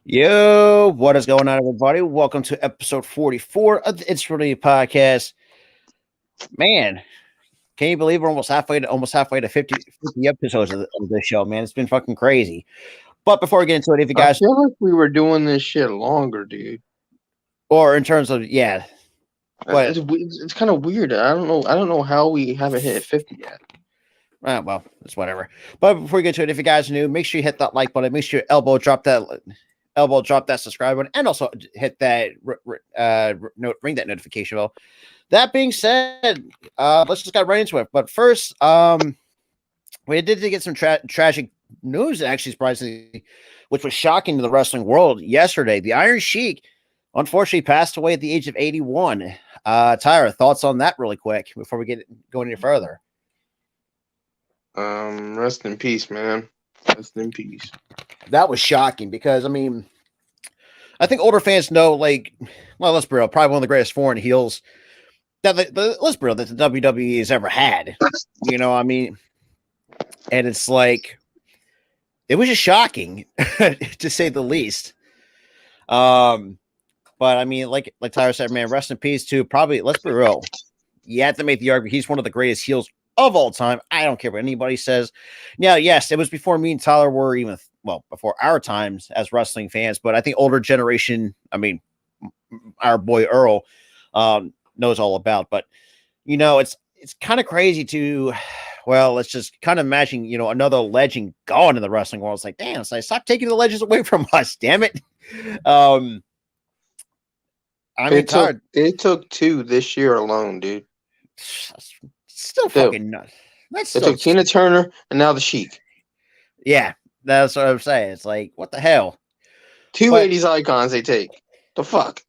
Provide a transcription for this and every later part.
Yo, what is going on, everybody? Welcome to episode 44 of the It's Really Podcast. Man, can you believe we're almost halfway to 50 episodes of this show, man? It's been fucking crazy. But before we get into it, if you I guys, feel like we were doing this shit longer, dude. or in terms of, yeah, but, It's kind of weird. I don't know how we haven't hit 50 yet. well, it's whatever. But before we get to it, if you guys are new, make sure you hit that like button, make sure you drop that subscribe button, and also hit that, ring that notification bell. That being said, let's just get right into it. But first, we did get some tragic news, actually, surprisingly, which was shocking to the wrestling world yesterday. The Iron Sheik, unfortunately, passed away at the age of 81. Tyra, thoughts on that really quick before we go any further? Rest in peace, man. Rest in peace. That was shocking because, I mean, I think older fans know, like, well, let's be real, probably one of the greatest foreign heels that let's be real, that the WWE has ever had. You know, I mean, and it's like, it was just shocking to say the least. But I mean, like Tyler said, man, rest in peace too. Probably, let's be real, you have to make the argument he's one of the greatest heels of all time. I don't care what anybody says. Now, yes, it was before me and Tyler were even, well, before our times as wrestling fans, but I think older generation, I mean, our boy Earl knows all about. But you know, it's kind of crazy to, well, let's just kind of imagine, you know, another legend gone in the wrestling world. It's like, damn, it's like, stop taking the legends away from us, damn it. Um, I mean, It took two this year alone, dude. still Two. fucking nuts. That's It so, took Tina Turner and now the Sheik. yeah, that's what I'm saying. It's like, what the hell? Two But 80s icons they take. The fuck?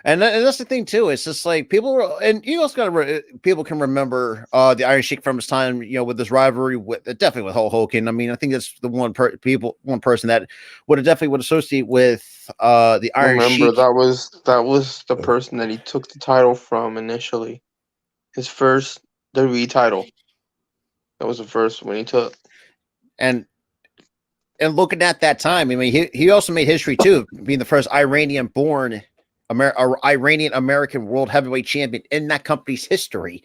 and that's the thing too. It's just like people, and you also got people can remember the Iron Sheik from his time, you know, with this rivalry with definitely with Hulk Hogan. I mean, I think that's the one person that would associate with the Iron Remember Sheik. that was the person that he took the title from initially. His first WWE title. That was the first one he took. And looking at that time, I mean, he also made history too, being the first Iranian-born Iranian American World Heavyweight Champion in that company's history.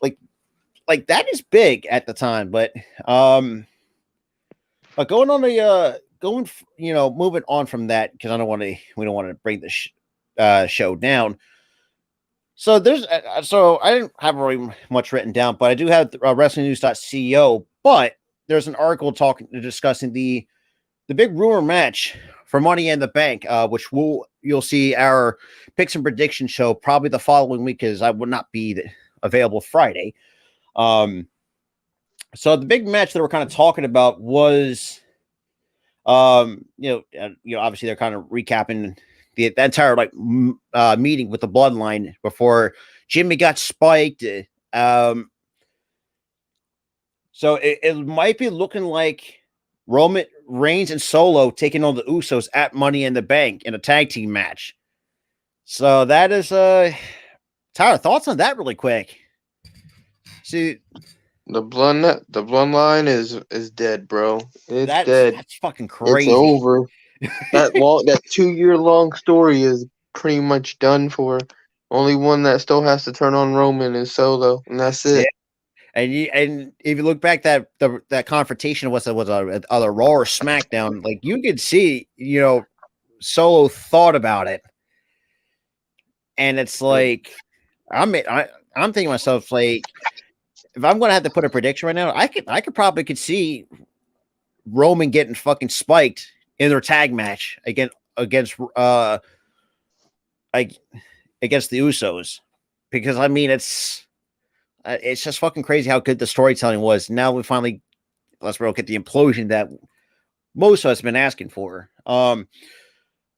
Like that is big at the time, but going on the you know, moving on from that, because we don't want to bring the show down. So so I didn't have really much written down, but I do have WrestlingNews.co. But there's an article discussing the big rumor match for Money in the Bank, which you'll see our picks and prediction show probably the following week, because I would not be available Friday. So the big match that we're kind of talking about was, you know, obviously they're kind of recapping the entire meeting with the Bloodline before Jimmy got spiked. So it might be looking like Roman Reigns and Solo taking on the Usos at Money in the Bank in a tag team match. So that is Tyler, thoughts on that really quick? See, The bloodline is dead, bro. It's dead. that's fucking crazy. It's over. That 2 year long story is pretty much done for. Only one that still has to turn on Roman is Solo, and that's it. Yeah. And if you look back, that confrontation was either Raw or SmackDown, like you could see, you know, Solo thought about it, and it's like I'm thinking to myself, like, if I'm going to have to put a prediction right now, I could probably see Roman getting fucking spiked in their tag match against against the Usos, because I mean it's just fucking crazy how good the storytelling was. Now we finally, let's get the implosion that most of us have been asking for. But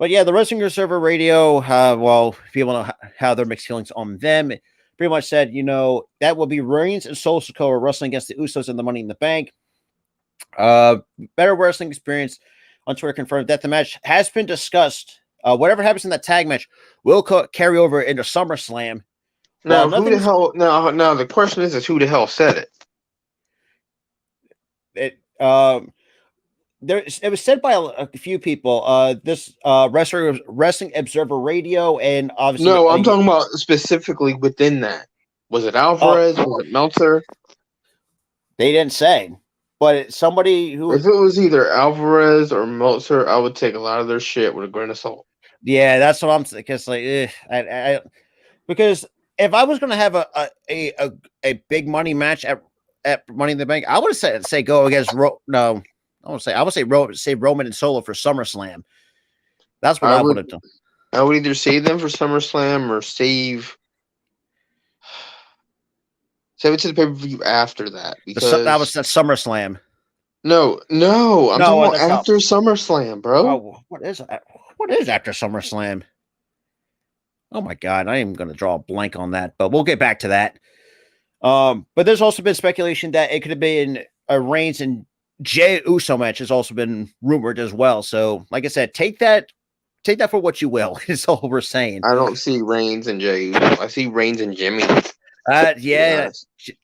yeah, the Wrestling Observer Radio, well, people know how their mixed feelings on them. Pretty much said, you know, that will be Reigns and Solo Sikoa wrestling against the Usos in the Money in the Bank. Better wrestling experience. On Twitter confirmed that the match has been discussed. Whatever happens in that tag match will carry over into SummerSlam. Now, who the hell? Now the question is who the hell said it? it was said by a few people. This Wrestling Observer Radio, and obviously, No, I'm talking about specifically within that. Was it Alvarez? Was it Meltzer? they didn't say, but somebody who, If it was either Alvarez or Meltzer, I would take a lot of their shit with a grain of salt. yeah, that's what I'm saying. Because because if I was going to have a big money match at Money in the Bank, I would say go against no. I would say Roman and Solo for SummerSlam. That's what I would have done. I would either save them for SummerSlam or save it to the pay per view after that, because That was that SummerSlam. No, I'm talking about after SummerSlam, bro. Oh, what is after SummerSlam? Oh my god, I am going to draw a blank on that, but we'll get back to that. But there's also been speculation that it could have been a Reigns and Jey Uso match has also been rumored as well. So, like I said, take that for what you will. Is all we're saying. I don't see Reigns and Jey Uso. I see Reigns and Jimmy. Yeah,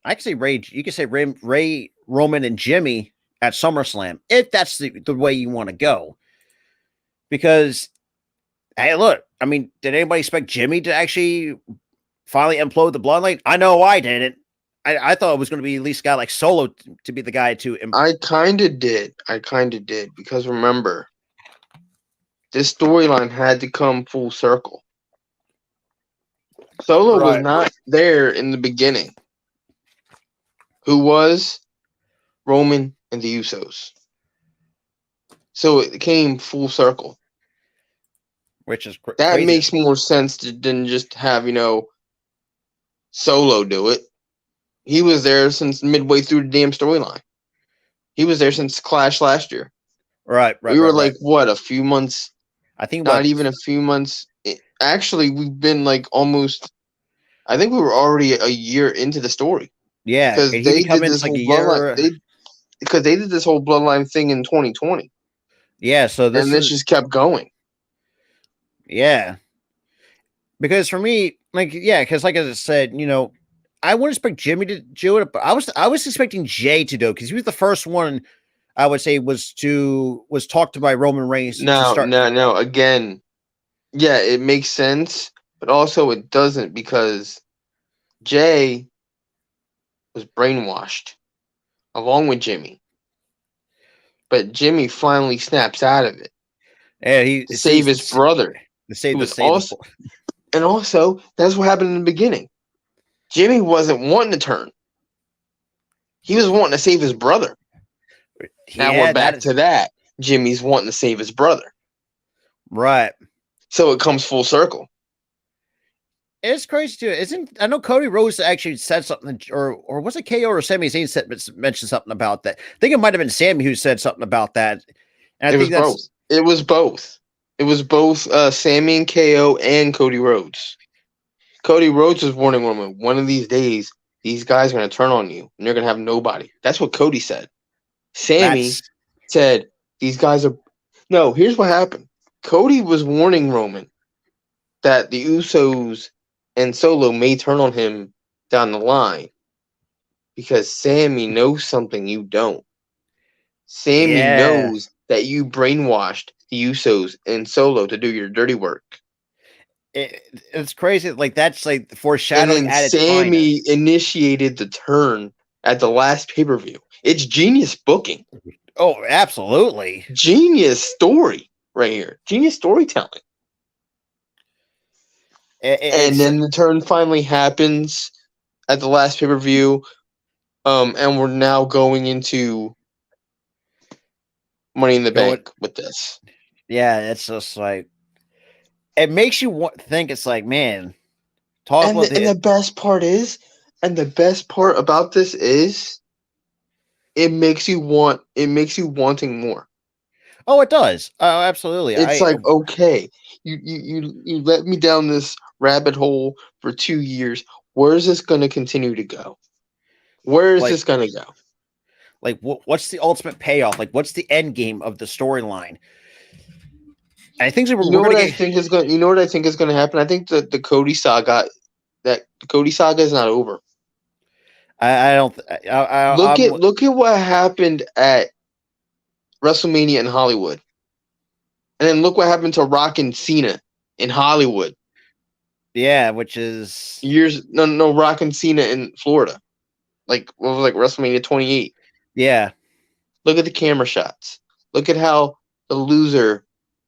I can say Ray. You can say Ray, Roman, and Jimmy at SummerSlam if that's the way you want to go. Because, hey, look, I mean, did anybody expect Jimmy to actually finally implode the Bloodline? I know I didn't. I thought it was going to be at least a guy like Solo to be the guy to. I kind of did. Because remember, this storyline had to come full circle. Solo was not there in the beginning. Who was? Roman and the Usos. So it came full circle. Which is crazy. That makes more sense than just have, Solo do it. He was there since midway through the damn storyline. He was there since Clash last year. Right. We were what, a few months? I think not even a few months. Actually, we've been almost. I think we were already a year into the story. Yeah, because they did this whole bloodline. Because they did this whole bloodline thing in 2020. Yeah, so this just kept going. Yeah, because for me, because like I said, I wouldn't expect Jimmy to do it, but I was expecting Jay to do it because he was the first one. I would say was talked to by Roman Reigns. No. Again, yeah, it makes sense, but also it doesn't because Jay was brainwashed along with Jimmy, but Jimmy finally snaps out of it. Yeah, he to save his brother. And also that's what happened in the beginning. Jimmy wasn't wanting to turn. He was wanting to save his brother. Now we're back to that. Jimmy's wanting to save his brother. Right. So it comes full circle. It's crazy too. I know Cody Rhodes actually said something, or was it KO or Sami Zayn mentioned something about that? I think it might have been Sammy who said something about that. And I think that's both. It was both. It was both Sammy and KO and Cody Rhodes. Cody Rhodes was warning Roman, one of these days, these guys are going to turn on you and you're going to have nobody. That's what Cody said. Sammy said, these guys are... No, here's what happened. Cody was warning Roman that the Usos and Solo may turn on him down the line because Sammy knows something you don't. Sammy knows that you brainwashed the Usos and Solo to do your dirty work. It's crazy. That's foreshadowing. And then Sammy initiated the turn at the last pay-per-view. It's genius booking. Oh, absolutely. Genius story right here. Genius storytelling. And then the turn finally happens at the last pay-per-view. And we're now going into Money in the Bank with this. Yeah, it's just it makes you think it's man. The best part about this is it makes you wanting more. Oh, it does. Oh, absolutely. It's okay, you let me down this rabbit hole for 2 years. Where is this going to continue to go? Where is this going to go? What's the ultimate payoff? What's the end game of the storyline? I think You know what I think is going to happen? I think that the Cody saga is not over. I don't. Look at what happened at WrestleMania in Hollywood. And then look what happened to Rock and Cena in Hollywood. Yeah, which is Rock and Cena in Florida. Like what was WrestleMania 28. Yeah. Look at the camera shots. Look at how the loser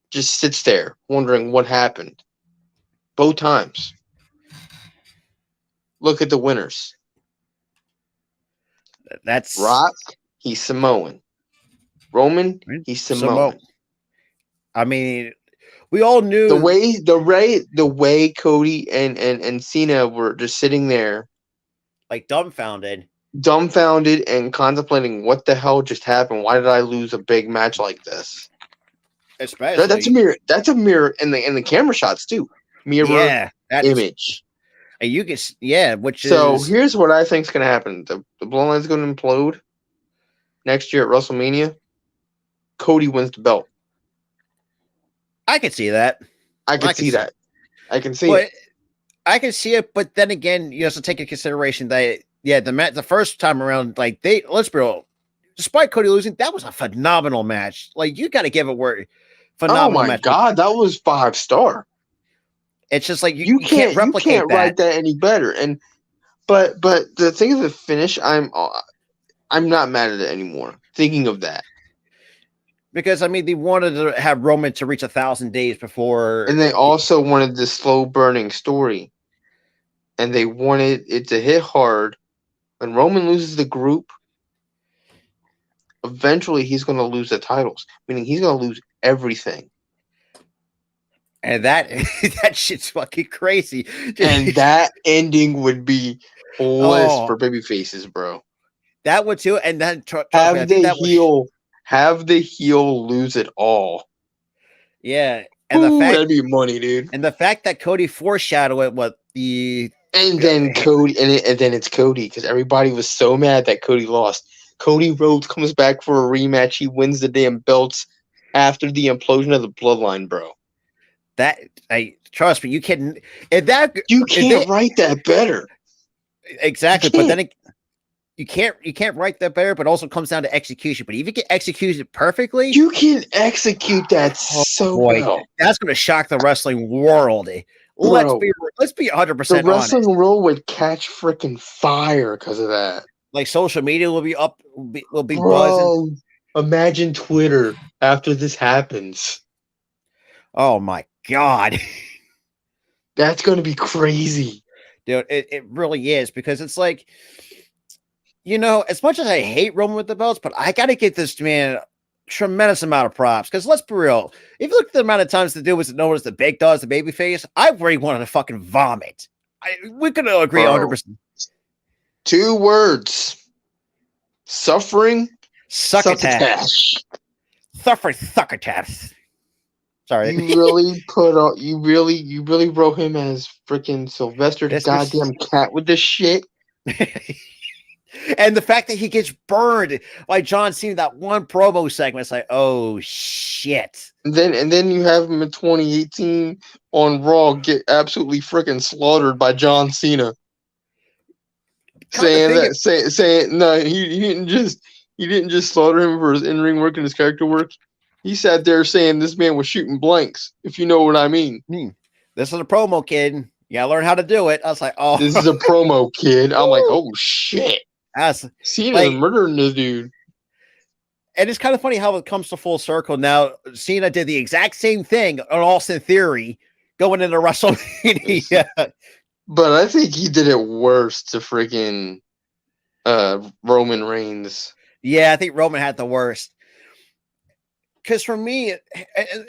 just sits there wondering what happened. Both times. Look at the winners. That's Rock, he's Samoan. Roman, he's Samoan. I mean, we all knew the way Cody and Cena were just sitting there, like dumbfounded and contemplating what the hell just happened. Why did I lose a big match like this? Especially that's a mirror in the camera shots too. Mirror image. And you can which so is here's what I think is going to happen. The Bloodline's going to implode next year at WrestleMania. Cody wins the belt. I can see that. I can see that. I can see it. I can see it, but then again, you have to take into consideration that the first time around, like let's be real, despite Cody losing, that was a phenomenal match. Like you got to give it where phenomenal match. Oh my god, that was 5-star. It's just like you can't replicate you can't write that any better. And but the thing of the finish, I'm not mad at it anymore. Thinking of that. Because I mean, they wanted to have Roman to reach 1,000 days before, and they also wanted the slow burning story, and they wanted it to hit hard. When Roman loses the group, eventually he's going to lose the titles, meaning he's going to lose everything. And that shit's fucking crazy. And that ending would be bliss for baby faces, bro. That would too, and then have the heel lose it all. Yeah, and that'd be money, dude. And the fact that Cody foreshadowed it, then Cody, and then it's Cody, because everybody was so mad that Cody lost. Cody Rhodes comes back for a rematch. He wins the damn belts after the implosion of the Bloodline, bro. Trust me, you can't write that better. Exactly, but then you can't write that better, but also comes down to execution. But if you can execute it perfectly, you can execute that well. That's going to shock the wrestling world. Let's be 100%. The wrestling world would catch freaking fire because of that. Like social media will be up, will be buzzing. Imagine Twitter after this happens. Oh my god, that's going to be crazy, dude! It really is, because it's like, as much as I hate Roman with the belts, but I got to give this man a tremendous amount of props. Because let's be real, if you look at the amount of times the dude was known as the big dog, the baby face, I really wanted to fucking vomit. We could agree 100%. 2 words: suffering, succotash. Succotash. Sorry. You really wrote him as freaking Sylvester the goddamn cat with this shit. And the fact that he gets burned by John Cena, that one promo segment, it's like, oh shit. And then you have him in 2018 on Raw get absolutely freaking slaughtered by John Cena. Saying no, he didn't just slaughter him for his in-ring work and his character work. He sat there saying this man was shooting blanks, if you know what I mean. This is a promo, kid. You gotta learn how to do it. I was like, oh. This is a promo, kid. I'm like, oh, shit. Cena's murdering this dude. And it's kind of funny how it comes to full circle. Now, Cena did the exact same thing on Austin Theory going into WrestleMania. But I think he did it worse to freaking Roman Reigns. Yeah, I think Roman had the worst. Because for me,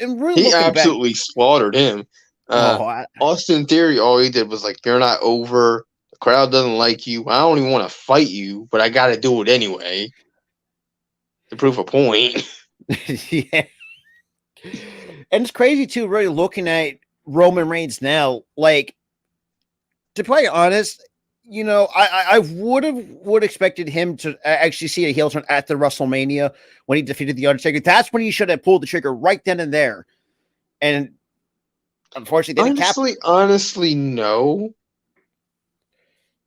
and really he absolutely slaughtered him. Austin Theory, all he did was like, you're not over. The crowd doesn't like you. I don't even want to fight you, but I got to do it anyway to prove a point. Yeah. And it's crazy, too, really looking at Roman Reigns now. Like, to be honest, I would expected him to actually see a heel turn at the WrestleMania when he defeated The Undertaker. That's when he should have pulled the trigger right then and there. And unfortunately, honestly, no.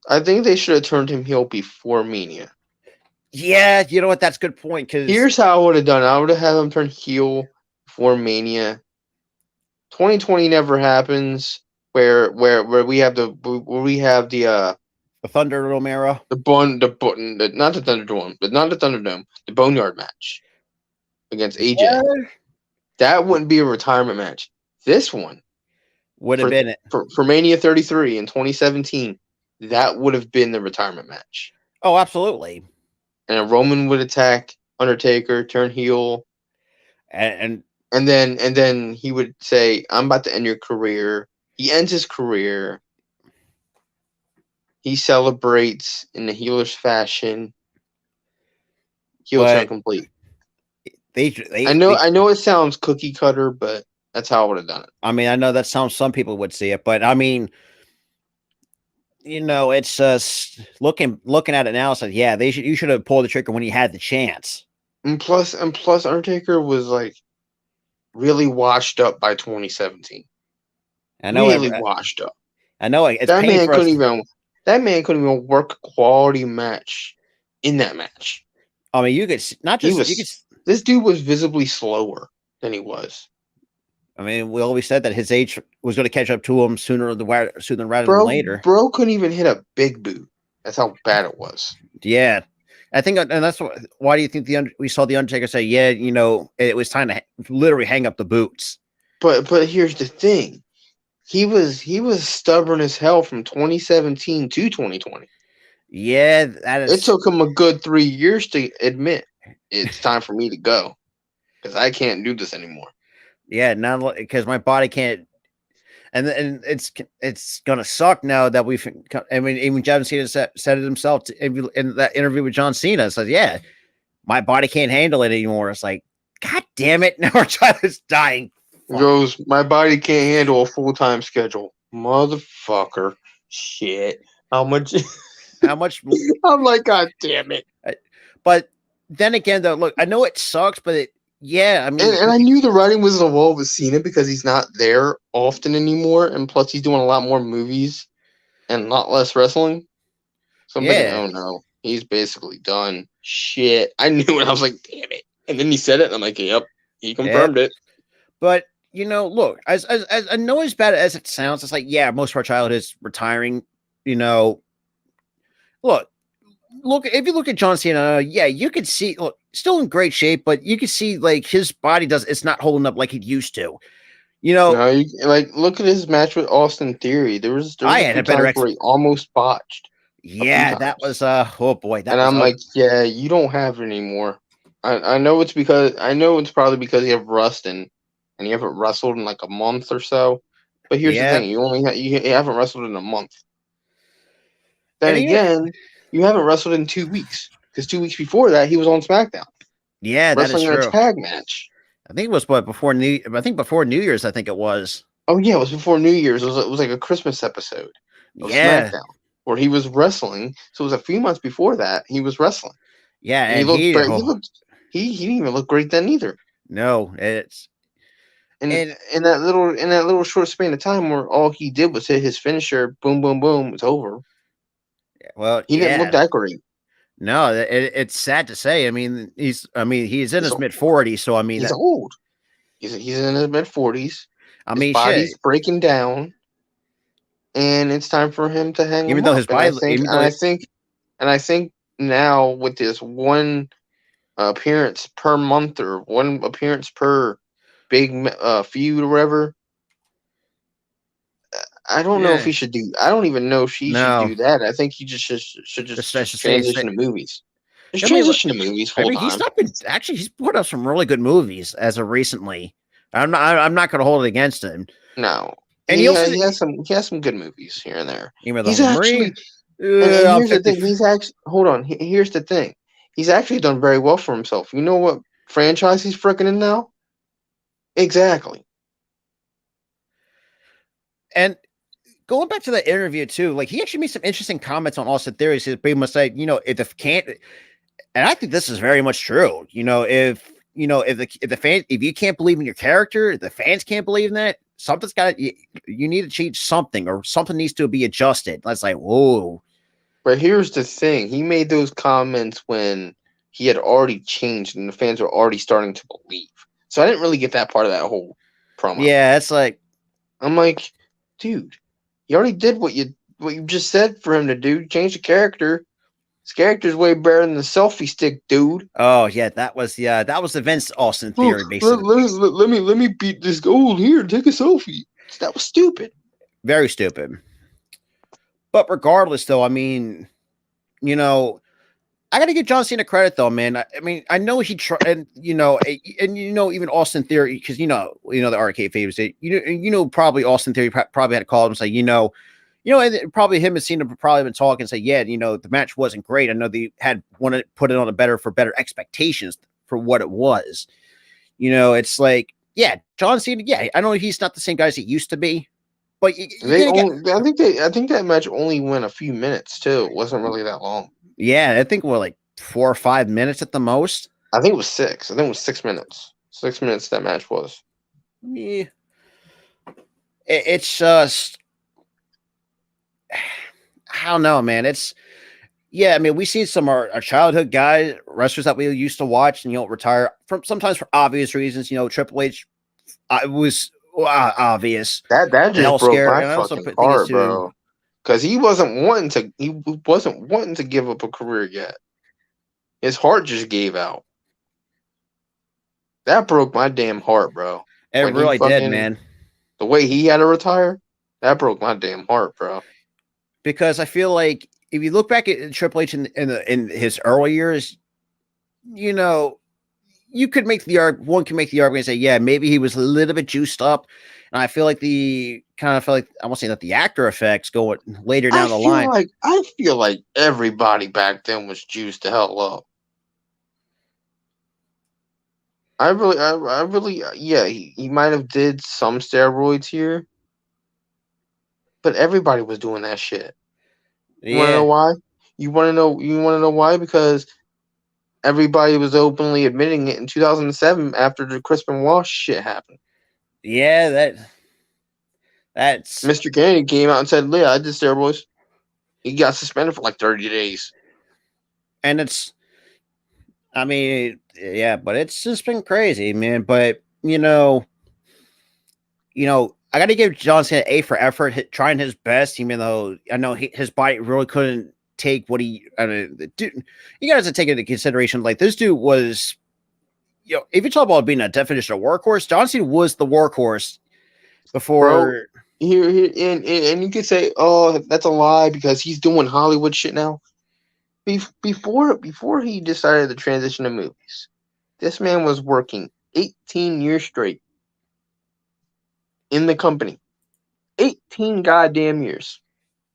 I think they should have turned him heel before Mania. Yeah, you know what? That's a good point. Because Here's how I would have done it. I would have had him turn heel for Mania. 2020 never happens. Where we have the the Thunderdome era. not the Thunderdome, but not the Thunderdome, the Boneyard match against AJ. Yeah. That wouldn't be a retirement match. This one Would have been it. For Mania 33 in 2017, that would have been the retirement match. Oh, absolutely. And Roman would attack Undertaker, turn heel, And then he would say, "I'm about to end your career." He ends his career. He celebrates in the heelish fashion. Heel turn complete. I know it sounds cookie cutter, but that's how I would have done it. I mean, I know that sounds, some people would see it, but I mean, you know, it's just looking at it now. It's like, yeah, you should have pulled the trigger when you had the chance. And plus, Undertaker was like really washed up by 2017. I know, really washed up. I know it's that man couldn't even work a quality match in that match. I mean, you could not just this dude was visibly slower than he was. I mean, we always said that his age was going to catch up to him sooner rather than later. Bro couldn't even hit a big boot. That's how bad it was. Yeah, I think, and that's why do you think we saw the Undertaker say, "Yeah, you know, it was time to literally hang up the boots." But here's the thing, he was stubborn as hell from 2017 to 2020. Yeah, it took him a good 3 years to admit it's time for me to go because I can't do this anymore. Yeah, now because my body can't, and it's gonna suck now that we've. I mean, even John Cena said it himself in that interview with John Cena. Says, "Yeah, my body can't handle it anymore." It's like, God damn it! Now our child is dying. Goes, my body can't handle a full-time schedule, motherfucker. Shit, how much? How much? I'm like, God damn it! But then again, though, look, I know it sucks, but yeah, I mean, and I knew the writing was on the wall with Cena because he's not there often anymore, and plus he's doing a lot more movies and a lot less wrestling. So I'm thinking, oh no, he's basically done. Shit, I knew it. I was like, damn it! And then he said it, and I'm like, yep, he confirmed it. But you know, look, as I know as bad as it sounds, it's like, yeah, most of our childhood is retiring. You know, look, if you look at John Cena, yeah, you could see, look, still in great shape, but you can see like his body it's not holding up like it used to. You know, no, look at his match with Austin Theory. There was I had a better where he almost botched. Yeah, that was oh boy, and I'm like, yeah, you don't have it anymore. I know it's probably because you have rust and you haven't wrestled in like a month or so. But here's the thing: you haven't wrestled in a month. Then again, you haven't wrestled in 2 weeks because 2 weeks before that he was on SmackDown. Yeah, wrestling that is true. In a tag match. I think it was before New Year's. I think it was. Oh yeah, it was before New Year's. It was like a Christmas episode of SmackDown where he was wrestling. So it was a few months before that he was wrestling. Yeah, and he didn't even look great then either. No, it's in that little short span of time where all he did was hit his finisher, boom, boom, boom, it's over. Well, he didn't look that great. No, it's sad to say. I mean, he's in his mid-40s, so I mean, he's old. He's in his mid-40s. I mean, his body's breaking down, and it's time for him to hang. Even though his body, I think now with this one appearance per month or one appearance per big feud or whatever, I don't know if he should do. I don't even know if he should do that. I think he just should transition to movies. Just transition to movies full time. He's not been he's put up some really good movies as of recently. I'm not going to hold it against him. No, and he has some good movies here and there. He's actually. Here's the thing. He's actually hold on. Here's the thing. He's actually done very well for himself. You know what franchise he's freaking in now? Exactly. And going back to that interview too, like he actually made some interesting comments on Austin Theory. He pretty much said, you know, and I think this is very much true. You know, if the fans, if you can't believe in your character, the fans can't believe in that. Something's got you need to change something, or something needs to be adjusted. That's like, whoa. But here's the thing: he made those comments when he had already changed, and the fans were already starting to believe. So I didn't really get that part of that whole promo. Yeah, it's like I'm like, dude, you already did what you just said for him to do. Change the character. His character's way better than the selfie stick, dude. oh yeah, that was the Vince Austin theory, basically. Let me beat this goal here. Take a selfie. That was stupid. Very stupid. But regardless, though, I mean, you know, I got to give John Cena credit, though, man. I mean, I know he tried, and even Austin Theory, because the arcade favors it. Probably Austin Theory probably had to call him and say, and probably him and Cena probably been talking and say, yeah, the match wasn't great. I know they had wanted to put it on better expectations for what it was. It's like, yeah, John Cena, yeah, I know he's not the same guy as he used to be, but I think that match only went a few minutes too. It wasn't really that long. Yeah, I think we're like 4 or 5 minutes at the most. I think it was 6. I think it was 6 minutes. 6 minutes that match was. Yeah. It's just, I don't know, man. I mean, we see some of our childhood guys, wrestlers that we used to watch and, retire sometimes for obvious reasons. Triple H, it was obvious. That just broke my fucking heart, bro. Because he wasn't wanting to give up a career yet. His heart just gave out. That broke my damn heart, bro. It really did, man. The way he had to retire, that broke my damn heart, bro. Because I feel like if you look back at Triple H in his early years, you could make the argument and say, yeah, maybe he was a little bit juiced up. And I feel like I won't say that the actor effects go later down the line. I feel like everybody back then was juiced the hell up. I really, yeah, he might have did some steroids here, but everybody was doing that shit. You want to know why? You want to know why? Because everybody was openly admitting it in 2007 after the Chris Benoit shit happened. Yeah, that's Mr. Kennedy came out and said, "Yeah, I did steroids." He got suspended for like 30 days. And I mean, yeah, but it's just been crazy, man. But I got to give John Cena A for effort, trying his best, even though I know his body really couldn't take what he. Dude, you guys have to take into consideration. Like, this dude was, if you talk about being a definition of workhorse, John Cena was the workhorse before. Bro, here, and you could say, "Oh, that's a lie," because he's doing Hollywood shit now. Before he decided to transition to movies, this man was working 18 years straight in the company. 18 goddamn years.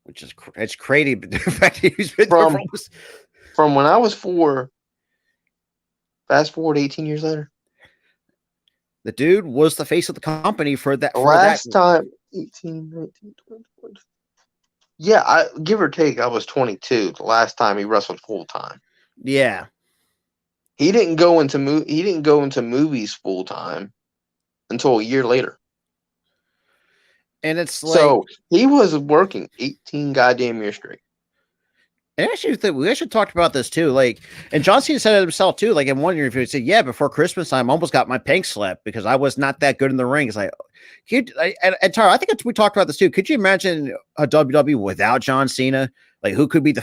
Which is it's crazy. But the fact that he's been there from when I was 4, fast forward 18 years later. The dude was the face of the company for that. Time, 18, 19, 20, 20. Yeah, give or take, I was 22 the last time he wrestled full time. Yeah, he didn't go into movies full time until a year later. And it's like, so he was working 18 goddamn years straight. And actually, we actually talked about this too. Like, and John Cena said it himself too. Like, in one interview, he said, "Yeah, before Christmas time, I almost got my pink slip because I was not that good in the ring." It's like, and Tara, I think we talked about this too. Could you imagine a WWE without John Cena? Like, who could be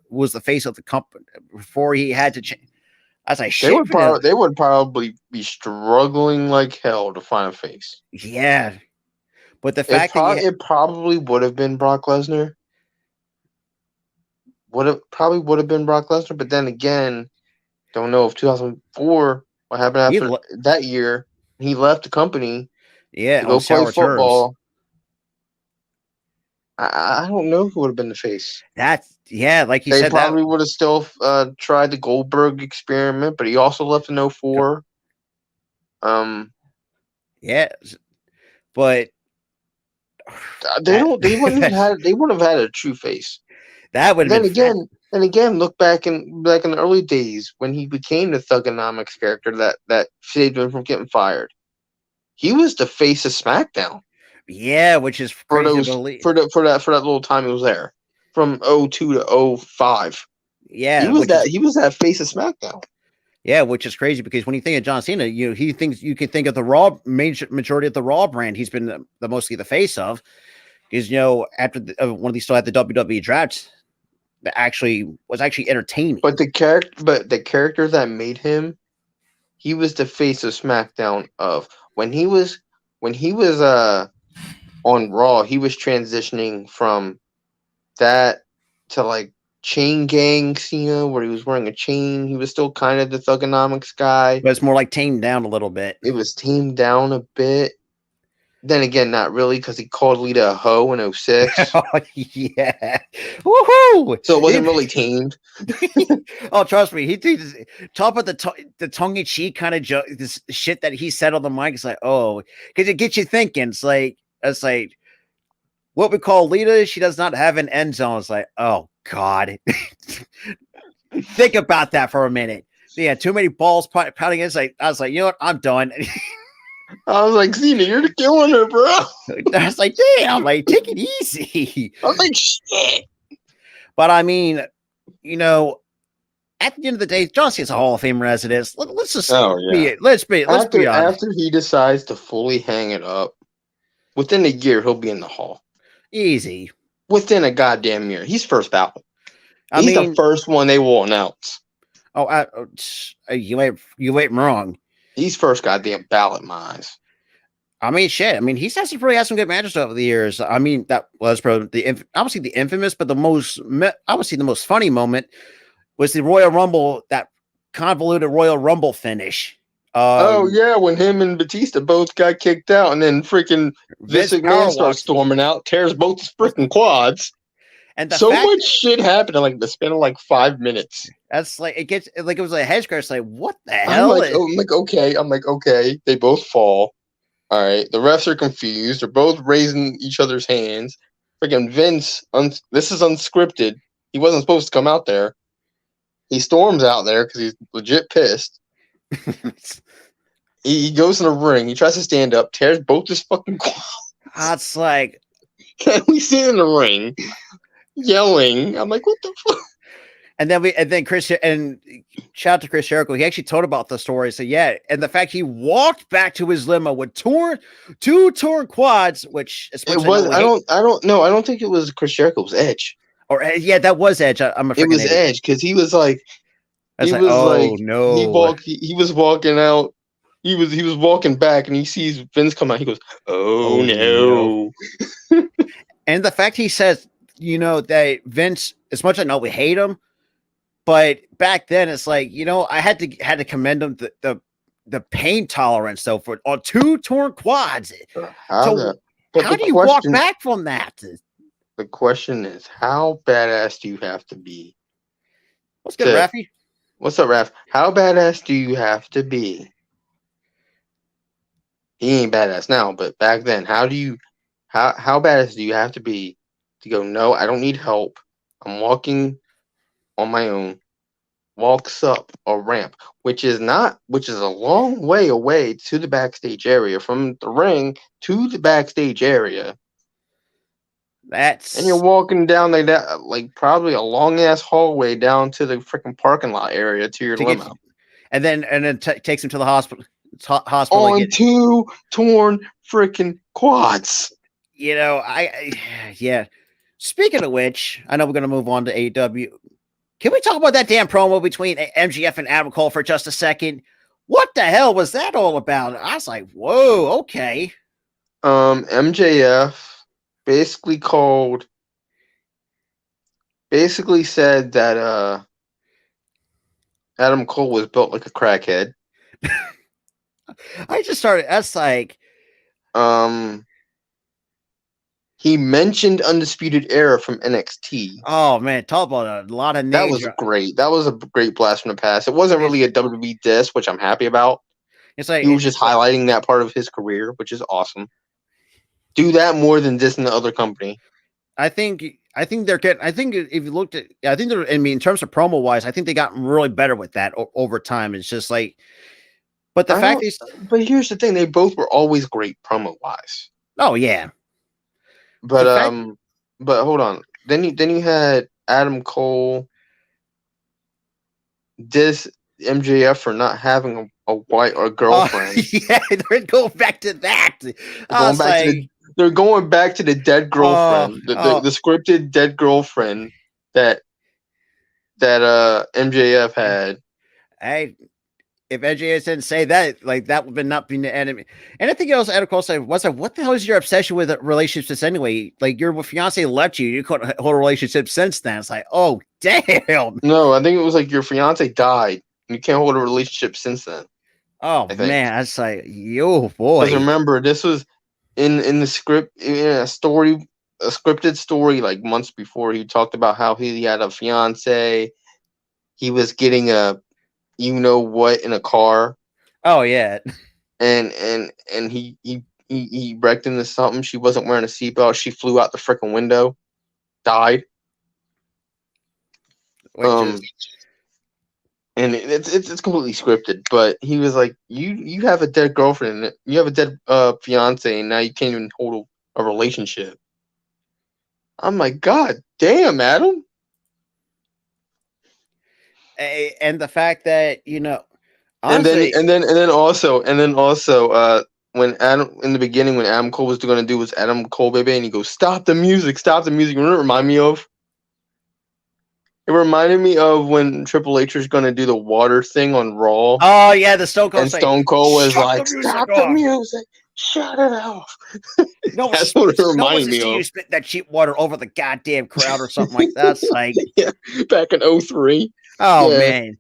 was the face of the company before he had to change? I was like, shit. They would probably be struggling like hell to find a face. Yeah, but the fact it probably would have been Brock Lesnar. Probably would have been Brock Lesnar, but then again, don't know if 2004 what happened after that year. He left the company. Yeah, to go play football. I don't know who would have been the face. Like you said, they said, probably would have still tried the Goldberg experiment, but he also left in 04. Yeah, but they wouldn't have had a true face. That would have been again, look back in the early days when he became the Thuganomics character that saved him from getting fired. He was the face of SmackDown. Yeah, which is crazy to believe. For that little time he was there, from 02 to 05. Yeah, he was that face of SmackDown. Yeah, which is crazy because when you think of John Cena, he thinks you can think of the Raw majority of the Raw brand. He's been the mostly the face of because after one of these still had the WWE draft that was actually entertaining. But the character that made him, he was the face of SmackDown. Of when he was on Raw, he was transitioning from that to like Chain Gang Cena, where he was wearing a chain. He was still kind of the Thugonomics guy. But it's more like tamed down a little bit. It was tamed down a bit. Then again, not really, because he called Lita a hoe in 06. Oh, yeah. Woohoo! So it wasn't really tamed. Oh, trust me. Talk about the tongue in cheek kind of this shit that he said on the mic. It's like, oh, because it gets you thinking. It's like what we call Lita. She does not have an end zone. It's like, oh God. Think about that for a minute. Yeah, too many balls pounding in. I was like, you know what? I'm done. I was like, Cena, you're killing her, bro. I was like, damn, like, take it easy. I was like, shit. But I mean, at the end of the day, John Cena's a Hall of Famer as it is. Let's just be honest. After he decides to fully hang it up, within a year he'll be in the Hall. Easy. Within a goddamn year, he's first ballot. He's the first one they will announce. Oh, you ain't wrong. He's first goddamn ballot, in my eyes. I mean, shit. I mean, he's really had some good matches over the years. I mean, that was probably obviously the infamous, but the most funny moment was the Royal Rumble, that convoluted Royal Rumble finish. Oh yeah, when him and Batista both got kicked out, and then freaking Vince McMahon starts storming out, tears both his freaking quads. And so much shit happened in like the span of like 5 minutes. That's like it was like a head scratch. Like, what the hell? I'm like, okay. They both fall. All right. The refs are confused. They're both raising each other's hands. Freaking Vince, this is unscripted. He wasn't supposed to come out there. He storms out there because he's legit pissed. he goes in the ring. He tries to stand up, tears both his fucking quads. That's like, we see in the ring yelling. I'm like, what the fuck? And then Chris, and shout out to Chris Jericho. He actually told about the story. So yeah, and the fact he walked back to his limo with two torn quads, which it was. I don't think it was Chris Jericho. It was Edge. Or yeah, that was Edge. I'm afraid it was Edge because he was like, no. He was walking out. He was walking back, and he sees Vince come out. He goes, oh no. And the fact he says, that Vince, as much as I know we hate him, but back then it's like, I had to commend him the pain tolerance though on two torn quads. How do you walk back from that? The question is, how badass do you have to be? What's good, Raffy? What's up, Raph? How badass do you have to be? He ain't badass now, but back then, how badass do you have to be to go, no, I don't need help. I'm walking on my own. Walks up a ramp, which is a long way away to the backstage area, from the ring to the backstage area. And you're walking down like that, like probably a long ass hallway down to the freaking parking lot area to your limo. And then takes him to the hospital. On two torn freaking quads. Yeah. Speaking of which, I know we're going to move on to AEW. Can we talk about that damn promo between MJF and Adam Cole for just a second? What the hell was that all about? I was like, whoa, okay. MJF basically said that Adam Cole was built like a crackhead. That's like he mentioned Undisputed Era from NXT. Oh man, talk about a lot of names. That was great. That was a great blast from the past. It wasn't really a WWE diss, which I'm happy about. It's like he was just highlighting that part of his career, which is awesome. Do that more than dissing the other company. I think they're getting. I think if you looked at, in terms of promo wise, I think they got really better with that over time. It's just like, but but here's the thing: they both were always great promo wise. Oh yeah. But hold on. Then you had Adam Cole diss MJF for not having a wife or a girlfriend. Yeah, they're going back to that. I was like, They're going back to the dead oh, girlfriend, the oh, scripted dead girlfriend that MJF had. I if NJS didn't say that, like that would not be the enemy. And I think else, Adam Cole said, "Was like, what the hell is your obsession with relationships anyway? Like your fiance left you, you couldn't hold a relationship since then." It's like, oh damn. No, I think it was like your fiance died. You can't hold a relationship since then. Oh I think. man, that's like, yo boy. Because remember, this was in the script, in a scripted story, like months before. He talked about how he had a fiance. He was getting a, what, in a car, Oh yeah. and he wrecked into something. She wasn't wearing a seatbelt. She flew out the freaking window, died. Which is And it's completely scripted, but he was like, you have a dead girlfriend, you have a dead fiance, and now you can't even hold a relationship. I'm like, God damn, Adam. and the fact that, you know, honestly, And then also when Adam, in the beginning, when Adam Cole was going to do was Adam Cole baby, and he goes, stop the music. You know what it reminded me of? It reminded me of when Triple H was going to do the water thing on Raw. oh yeah, the Stone Cold And Stone Cold was like, stop the off. music, shut it off. No, That's what it reminded me you of. spit that cheap water over the goddamn crowd or something like that. It's like, Yeah, back in 03. oh Yeah. man.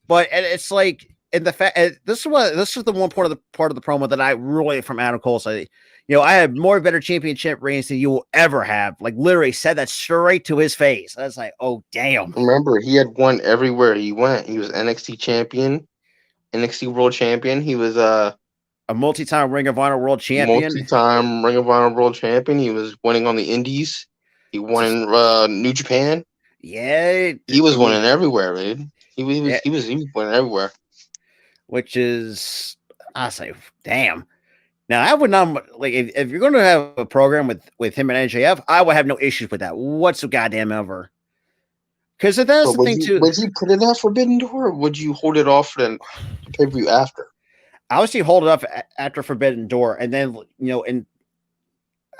But it's like, in the fact, this is the one part of the promo that I really, from Adam Cole, say, you know, I have more better championship reigns than you will ever have. Like literally said that straight to his face. I was like, oh damn. Remember, he had won everywhere he went. He was NXT champion, NXT world champion. He was A multi-time Ring of Honor world champion. multi-time Ring of Honor world champion. He was winning on the Indies. He won in New Japan. Yeah, He was winning everywhere, man. He was winning everywhere. Which is, I say, damn. Now I would not like if you're going to have a program with him and NJF, I would have no issues with that whatsoever ever. Because that's the thing too. Would you put it off Forbidden Door, or would you hold it off for the pay-per-view after? Obviously, hold it up after Forbidden Door, and then and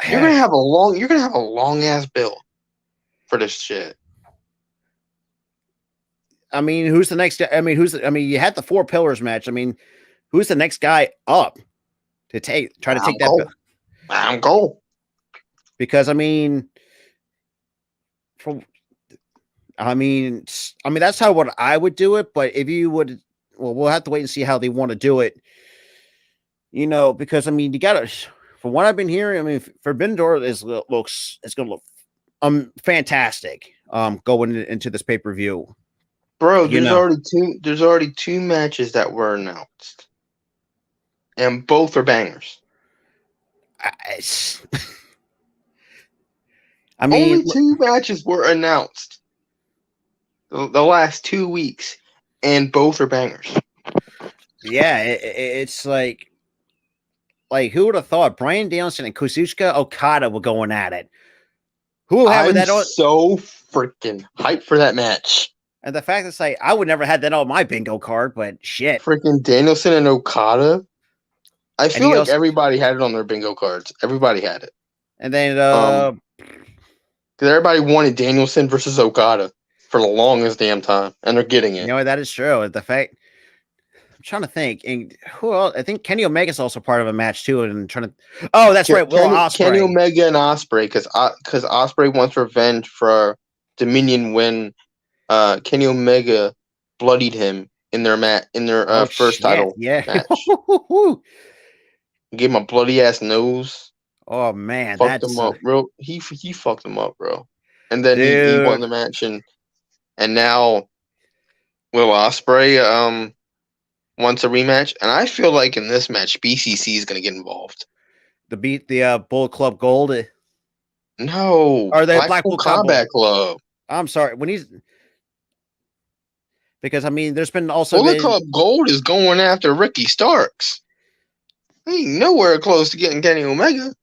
you're gonna have a long ass bill for this shit. I mean, who's the next? I mean, you had the 4 Pillars match. I mean, who's the next guy up to try to take that? I'm Cole. Because I mean, that's how what I would do it. But if you would, well, we'll have to wait and see how they want to do it. You know, because I mean, you gotta. From what I've been hearing, I mean, Forbidden Door it's going to look fantastic. Going into this pay-per-view. Bro, there's already 2 matches that were announced. And both are bangers. I mean, only 2 matches were announced the last 2 weeks, and both are bangers. Yeah, it's like who would have thought Bryan Danielson and Kazuchika Okada were going at it? Who will have that on? So freaking hyped for that match. And the fact that I would never had that on my bingo card, but shit. Freaking Danielson and Okada. I feel like everybody had it on their bingo cards. Everybody had it. And then because everybody wanted Danielson versus Okada for the longest damn time, and they're getting it. You know, that is true. The fact I'm trying to think, and who else? I think Kenny Omega's also part of a match too, and trying to. Oh, that's right, Will Ospreay. Kenny Omega and Ospreay, because Ospreay wants revenge for Dominion when Kenny Omega bloodied him in their first title match. Gave him a bloody ass nose. Oh man, fucked him up, bro. He fucked him up, bro. And then he won the match, and now Will Ospreay wants a rematch, and I feel like in this match BCC is going to get involved. The Bullet Club Gold. No, are they Blackpool Combat Club? I'm sorry, because I mean, there's been also Bullet Club Gold is going after Ricky Starks. He ain't nowhere close to getting Kenny Omega.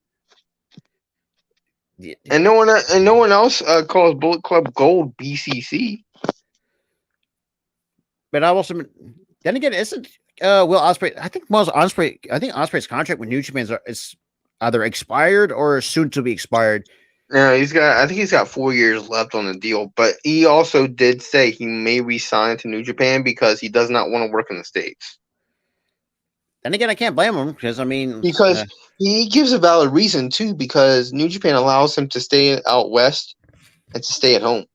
Yeah. And no one else calls Bullet Club Gold BCC. but I also then again, isn't Will Ospreay? I think Ospreay's contract with New Japan is either expired or soon to be expired. No, I think he's got 4 years left on the deal, but he also did say he may resign to New Japan because he does not want to work in the States. Then again, I can't blame him because I mean, Because he gives a valid reason too, because New Japan allows him to stay out west and to stay at home.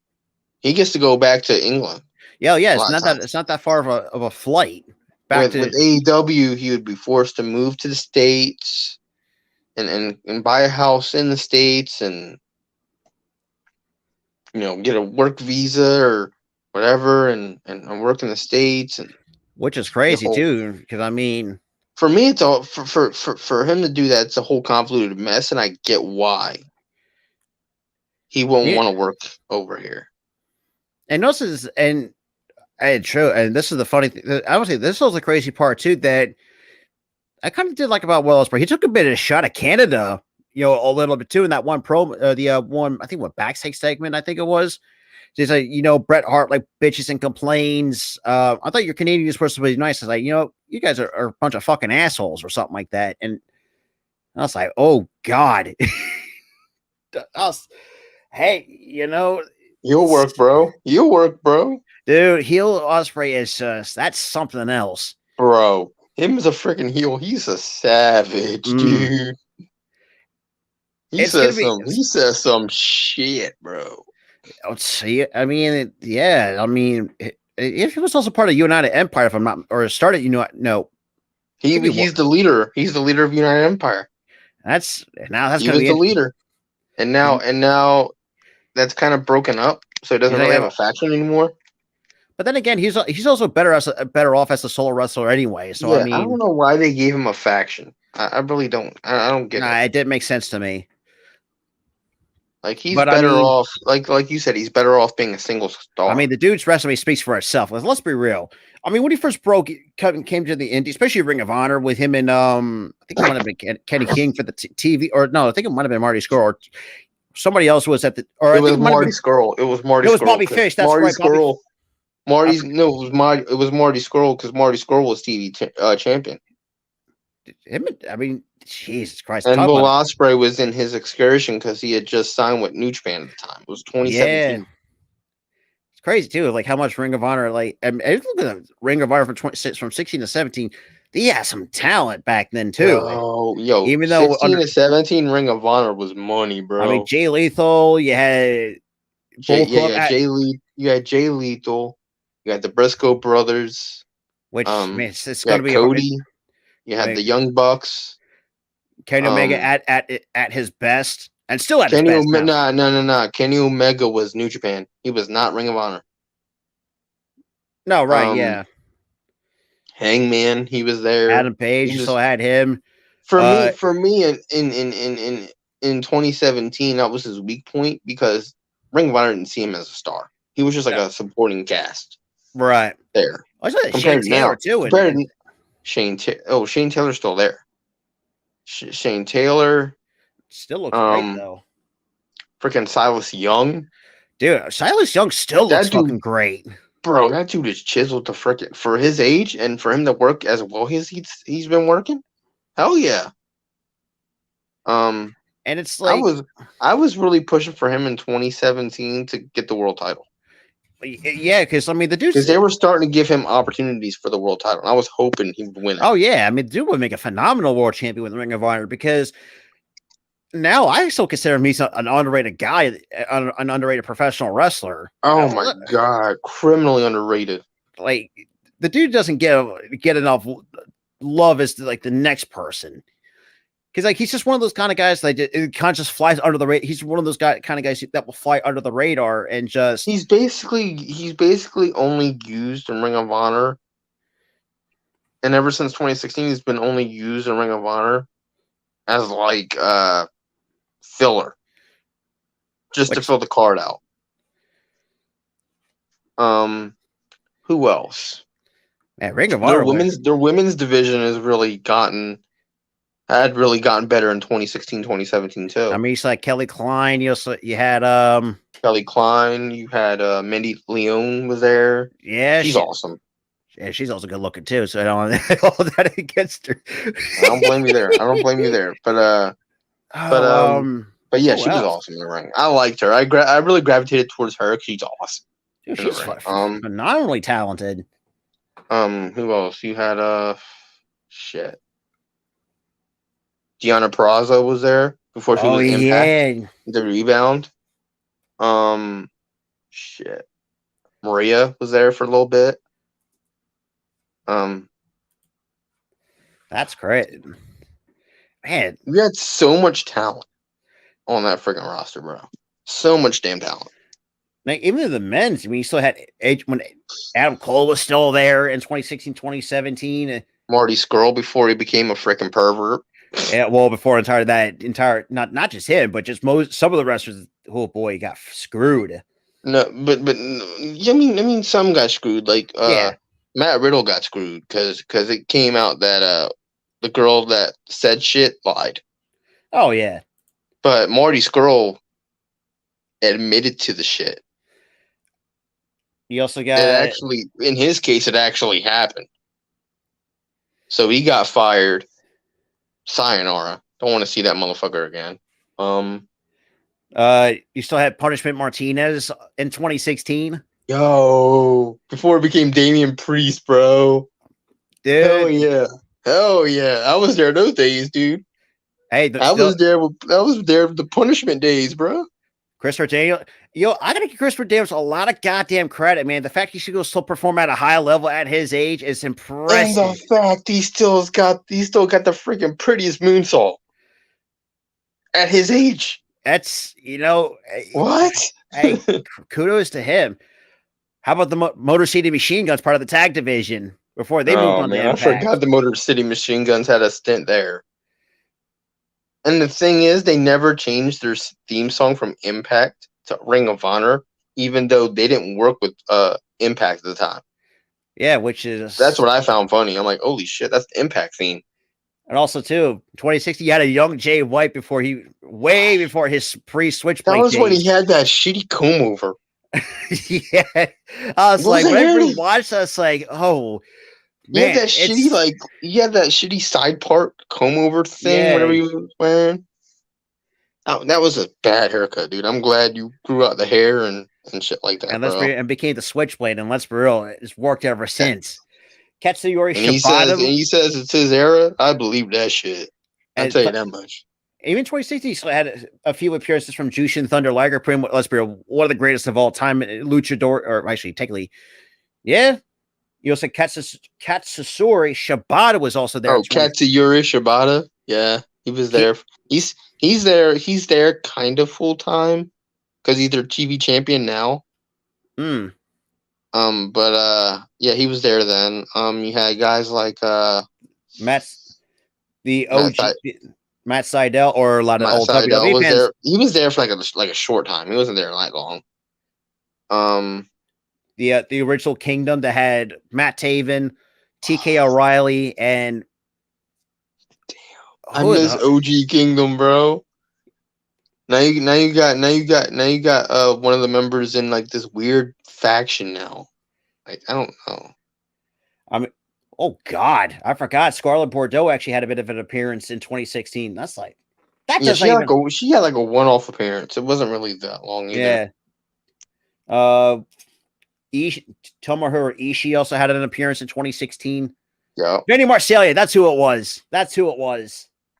He gets to go back to England. yeah, it's not that far of a flight back With AEW, he would be forced to move to the States and buy a house in the States and get a work visa or whatever and work in the States, and which is crazy too, because I mean, for me, it's all for him to do that. It's a whole convoluted mess, and I get why he won't want to work over here. And this is true, and this is the funny thing. I would say this was the crazy part too that I kind of did like about Will Ospreay. He took a bit of a shot at Canada, a little bit too in that one one I think backstage segment I think it was. Just like Bret Hart like bitches and complains. I thought your Canadians were supposed to be nice. I was like, you guys are a bunch of fucking assholes or something like that. And I was like, oh God. Hey, you'll work, bro. You'll work, bro. Dude, heel Ospreay is that's something else, bro. Him as a freaking heel, he's a savage, dude. He says some shit, bro. See, I mean, yeah, I mean, if he was also part of United Empire, if I'm not, or started, no, he's the leader. He's the leader of United Empire. He was the leader, and now that's kind of broken up, so he doesn't really have a faction anymore. But then again, he's also better off as a solo wrestler anyway. So yeah, I mean, I don't know why they gave him a faction. I really don't. I don't get it. It didn't make sense to me. Like he's better off, like you said, he's better off being a single star. I mean, the dude's resume speaks for itself. Let's be real. I mean, when he first came to the indie, especially Ring of Honor with him and I think it might have been Kenny King for the TV, or no, I think it might have been Marty Scurll or somebody else was at the. Or it was Marty Scurll. It was Marty. It was Bobby Fish. That's Marty right. Scurll. It was Marty Scurll because Marty Scurll was TV champion. I mean, Jesus Christ. And Will Ospreay was in his excursion because he had just signed with New Japan at the time. It was 2017. Yeah. It's crazy too, like how much Ring of Honor, like look at the Ring of Honor from 16 to 17. They had some talent back then too. Oh, even though 16 to 17 Ring of Honor was money, bro. I mean, Jay Lethal, you had Jay Lethal, you had the Briscoe brothers, which man, it's going to be Cody. You had the Young Bucks. Kenny Omega at his best, and still at his best. No. Kenny Omega was New Japan. He was not Ring of Honor. No, right? Yeah. Hangman, he was there. Adam Page, you still had him. For me, in 2017, that was his weak point because Ring of Honor didn't see him as a star. He was just like a supporting cast, right there. I saw Shane Taylor too. Shane Taylor's still there. Shane Taylor still looks great though. Freaking Silas Young, dude. Silas Young still looks fucking great, bro. That dude is chiseled to freaking for his age and for him to work as well as he's been working. Hell yeah. And it's like I was really pushing for him in 2017 to get the world title. Yeah, because I mean the dude, because they were starting to give him opportunities for the world title. And I was hoping he would win it. Oh yeah, I mean, the dude would make a phenomenal world champion with the Ring of Honor because now I still consider him an underrated guy, an underrated professional wrestler. Oh my god, criminally underrated. Like the dude doesn't get enough love as like the next person. Because like he's just one of those kind of guys that kind of just flies under the radar. He's one of those kind of guys that will fly under the radar and just. He's basically only used in Ring of Honor, and ever since 2016, he's been only used in Ring of Honor as like filler, just to fill the card out. Who else? Man, Ring of Honor. Their women's division has really gotten better in 2016, 2017 too. I mean, it's like Kelly Klein. You had Kelly Klein. You had Mandy Leon was there. Yeah, she's awesome. Yeah, she's also good looking too, so I don't want all that against her. I don't blame you there. I don't blame you there. But Oh, but yeah, who she was else? awesome in the ring. I liked her. I really gravitated towards her. 'Cause she's awesome Dude, in the she's ring. phenomenally talented. Who else? You had shit. Deanna Purrazzo was there before she Oh was in Impact. yeah, The Rebound. Shit. Maria was there for a little bit. that's great, man. We had so much talent on that freaking roster, bro. So much damn talent. Like, even the men's, I mean, you still had age when Adam Cole was still there in 2016, 2017. Marty Skrull before he became a freaking pervert. Yeah, well, before not just him, but just some of the wrestlers. Oh boy, got screwed. No, but I mean, some got screwed. Like Yeah. Matt Riddle got screwed because it came out that the girl that said shit lied. Oh yeah. But Marty Skrull admitted to the shit. You also It got actually, in his case, it actually happened. So he got fired. Sayonara. Don't want to see that motherfucker again. you still had Punishment Martinez in 2016. Yo, before it became Damian Priest, bro. Dude. Hell yeah. Hell yeah. I was there those days, dude. Hey, I was there with the punishment days, bro. Christopher Daniels. Yo, I gotta give Christopher Daniels a lot of goddamn credit, man. The fact he should go still perform at a high level at his age is impressive. And the fact he still got the freaking prettiest moonsault at his age. That's What? Hey, kudos to him. How about the Motor City Machine Guns, part of the tag division, before they moved on to Impact? I forgot the Motor City Machine Guns had a stint there. And the thing is, they never changed their theme song from Impact to Ring of Honor, even though they didn't work with Impact at the time. Yeah, which is... That's what I found funny. I'm like, holy shit, that's the Impact theme. And also, too, 2060, you had a young Jay White way before his pre-Switchblade That was days. when he had that shitty comb over. Yeah. I was like, whenever we watched that, I was like, oh, man. He had that shitty side part comb over thing, whatever he was wearing. Oh, that was a bad haircut, dude. I'm glad you grew out the hair and shit like that, and became the Switchblade, and let's be real, it's worked ever since. Katsuyori Shibata. He says it's his era. I believe that shit. I'll tell you that much. Even 2016, he still had a few appearances from Jushin Thunder Liger, let's be real, one of the greatest of all time, luchador, or actually, technically, yeah. You also Katsuyori Shibata was also there. Oh, Katsuyori Shibata, yeah, he was there. He's there kind of full time because he's their TV champion now. But yeah, he was there then. You had guys like Matt Sydal or a lot of old WWE fans. There. He was there for like a short time. He wasn't there that long. The original Kingdom that had Matt Taven, TK O'Reilly, and I miss OG Kingdom, bro. Now you got one of the members in like this weird faction now. Like, I don't know. Oh God, I forgot. Scarlett Bordeaux actually had a bit of an appearance in 2016. That's like she had like a one-off appearance. It wasn't really that long either. Yeah. Tomohiro Ishii also had an appearance in 2016. Yeah. Vinny Marseglia, that's who it was.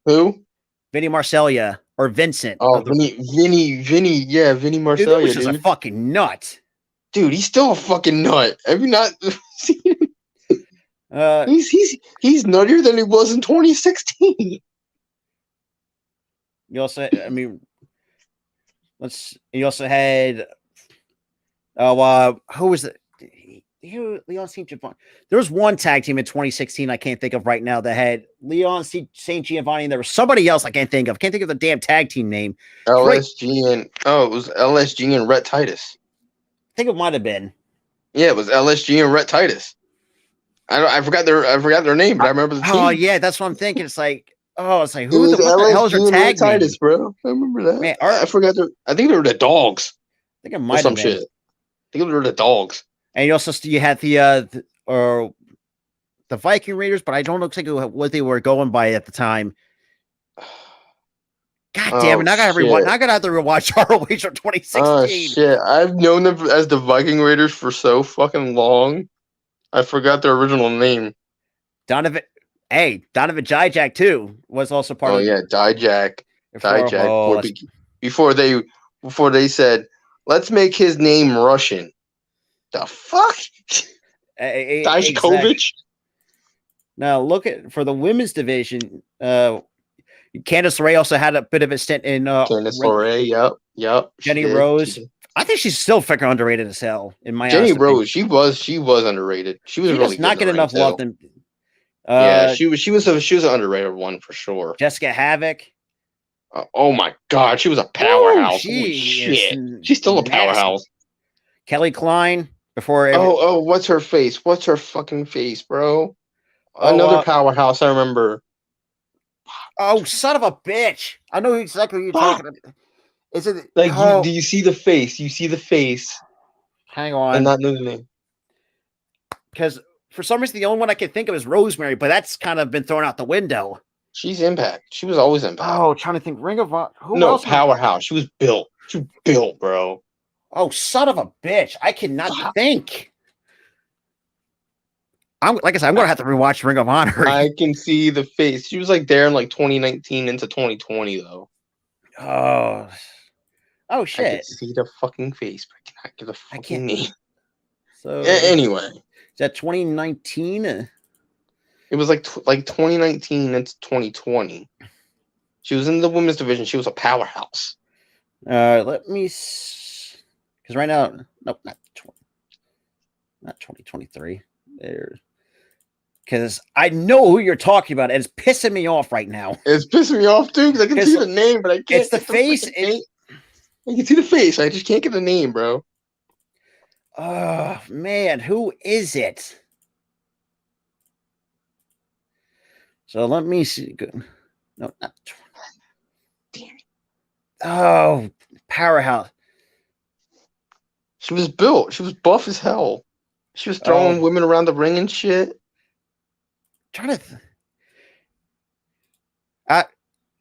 Who? Vinny Marseglia or Vincent. Oh, Vinny Marseglia. Dude, that was just a fucking nut. Dude, he's still a fucking nut. Have you not seen him? He's nuttier than he was in 2016. You also, you also had, who was it? Leon St. Giovanni. There was one tag team in 2016 I can't think of right now that had Leon St. Giovanni, and there was somebody else I can't think of. Can't think of the damn tag team name. LSG and it was LSG and Rhett Titus. I think it might have been. Yeah, it was LSG and Rhett Titus. I forgot their name, but I remember the team. Oh yeah, that's what I'm thinking. It's like, what the hell is their tag name? Titus, bro. I remember that. Man, I forgot I think they were the Dogs. I think it might have been. Shit. I think they were the Dogs. And you had the Viking Raiders, but I don't know exactly what they were going by at the time. God damn it! Now I gotta rewatch. Now I gotta have to rewatch ROH from 2016. Oh shit! I've known them as the Viking Raiders for so fucking long. I forgot their original name. Donovan Dijak too was also part of. Oh yeah, Dijak. Oh, before they said, let's make his name Russian. The fuck? Dijakovic. Exactly. Now look at for the women's division. Candice LeRae also had a bit of a stint in. Candice LeRae, yep. Jenny Rose. I think she's still freaking underrated as hell in my Jenny Rose. She was underrated. She was really not getting enough love. She was an underrated one for sure. Jessica Havoc. Oh my god, she was a powerhouse. Holy shit. She's still a powerhouse. Kelly Klein before. What's her face? What's her fucking face, bro? Another powerhouse. I remember. Oh, son of a bitch! I know exactly what you're talking about. Is it like do you see the face? You see the face. Hang on. And not know the name. Because for some reason the only one I can think of is Rosemary, but that's kind of been thrown out the window. She's Impact. She was always Impact. Oh, trying to think. Ring of Honor. No, powerhouse. She was built. She was built, bro. Oh, son of a bitch! I cannot think. Like I said, I'm gonna have to rewatch Ring of Honor. I can see the face. She was like there in like 2019 into 2020 though. Oh shit! I can see the fucking face, but I cannot give a fucking name. So anyway, is that 2019? It was like 2019 into 2020. She was in the women's division. She was a powerhouse. Let me, because right now, nope, not 2023. There, because I know who you're talking about, and it's pissing me off right now. It's pissing me off too, because I can see the name, but I can't. It's the face. I can see the face. I just can't get the name, bro. Oh man, who is it? So let me see. No, not. Damn it. Oh, powerhouse. She was built. She was buff as hell. She was throwing women around the ring and shit. Trying to.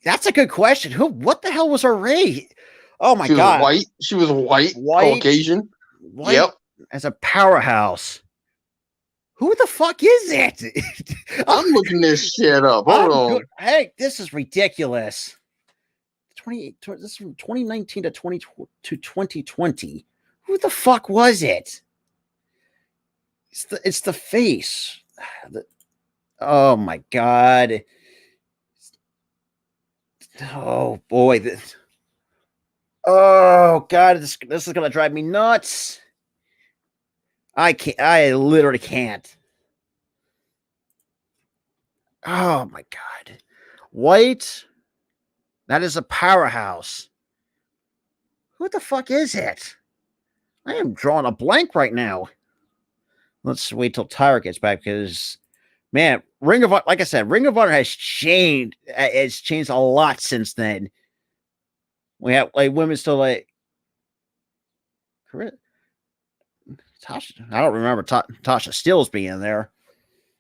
That's a good question. What the hell was her race? Oh my god! White. She was white, Caucasian. White, yep. As a powerhouse. Who the fuck is it? I'm looking this shit up. Hold on. Hey, this is ridiculous. This is from 2019 to 2020. Who the fuck was it? It's the face. Oh my god. Oh boy. Oh god, this is gonna drive me nuts. I literally can't. Oh my god. White. That is a powerhouse. Who the fuck is it? I am drawing a blank right now. Let's wait till Tyra gets back because, man, Ring of Honor, like I said, Ring of Honor has changed. It's changed a lot since then. We have like women still like Tasha. I don't remember Tasha Steelz being there.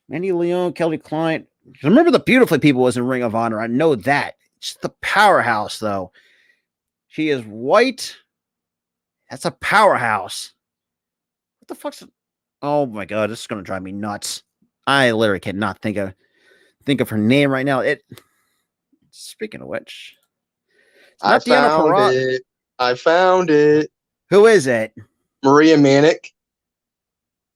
Mandy Leon, Kelly Klein. Remember the Beautifully People was in Ring of Honor. I know that. It's the powerhouse though. She is white. That's a powerhouse. What the fuck's? Oh my god, this is gonna drive me nuts. I literally cannot think of her name right now. Speaking of which, I found it. Who is it? Maria Manic.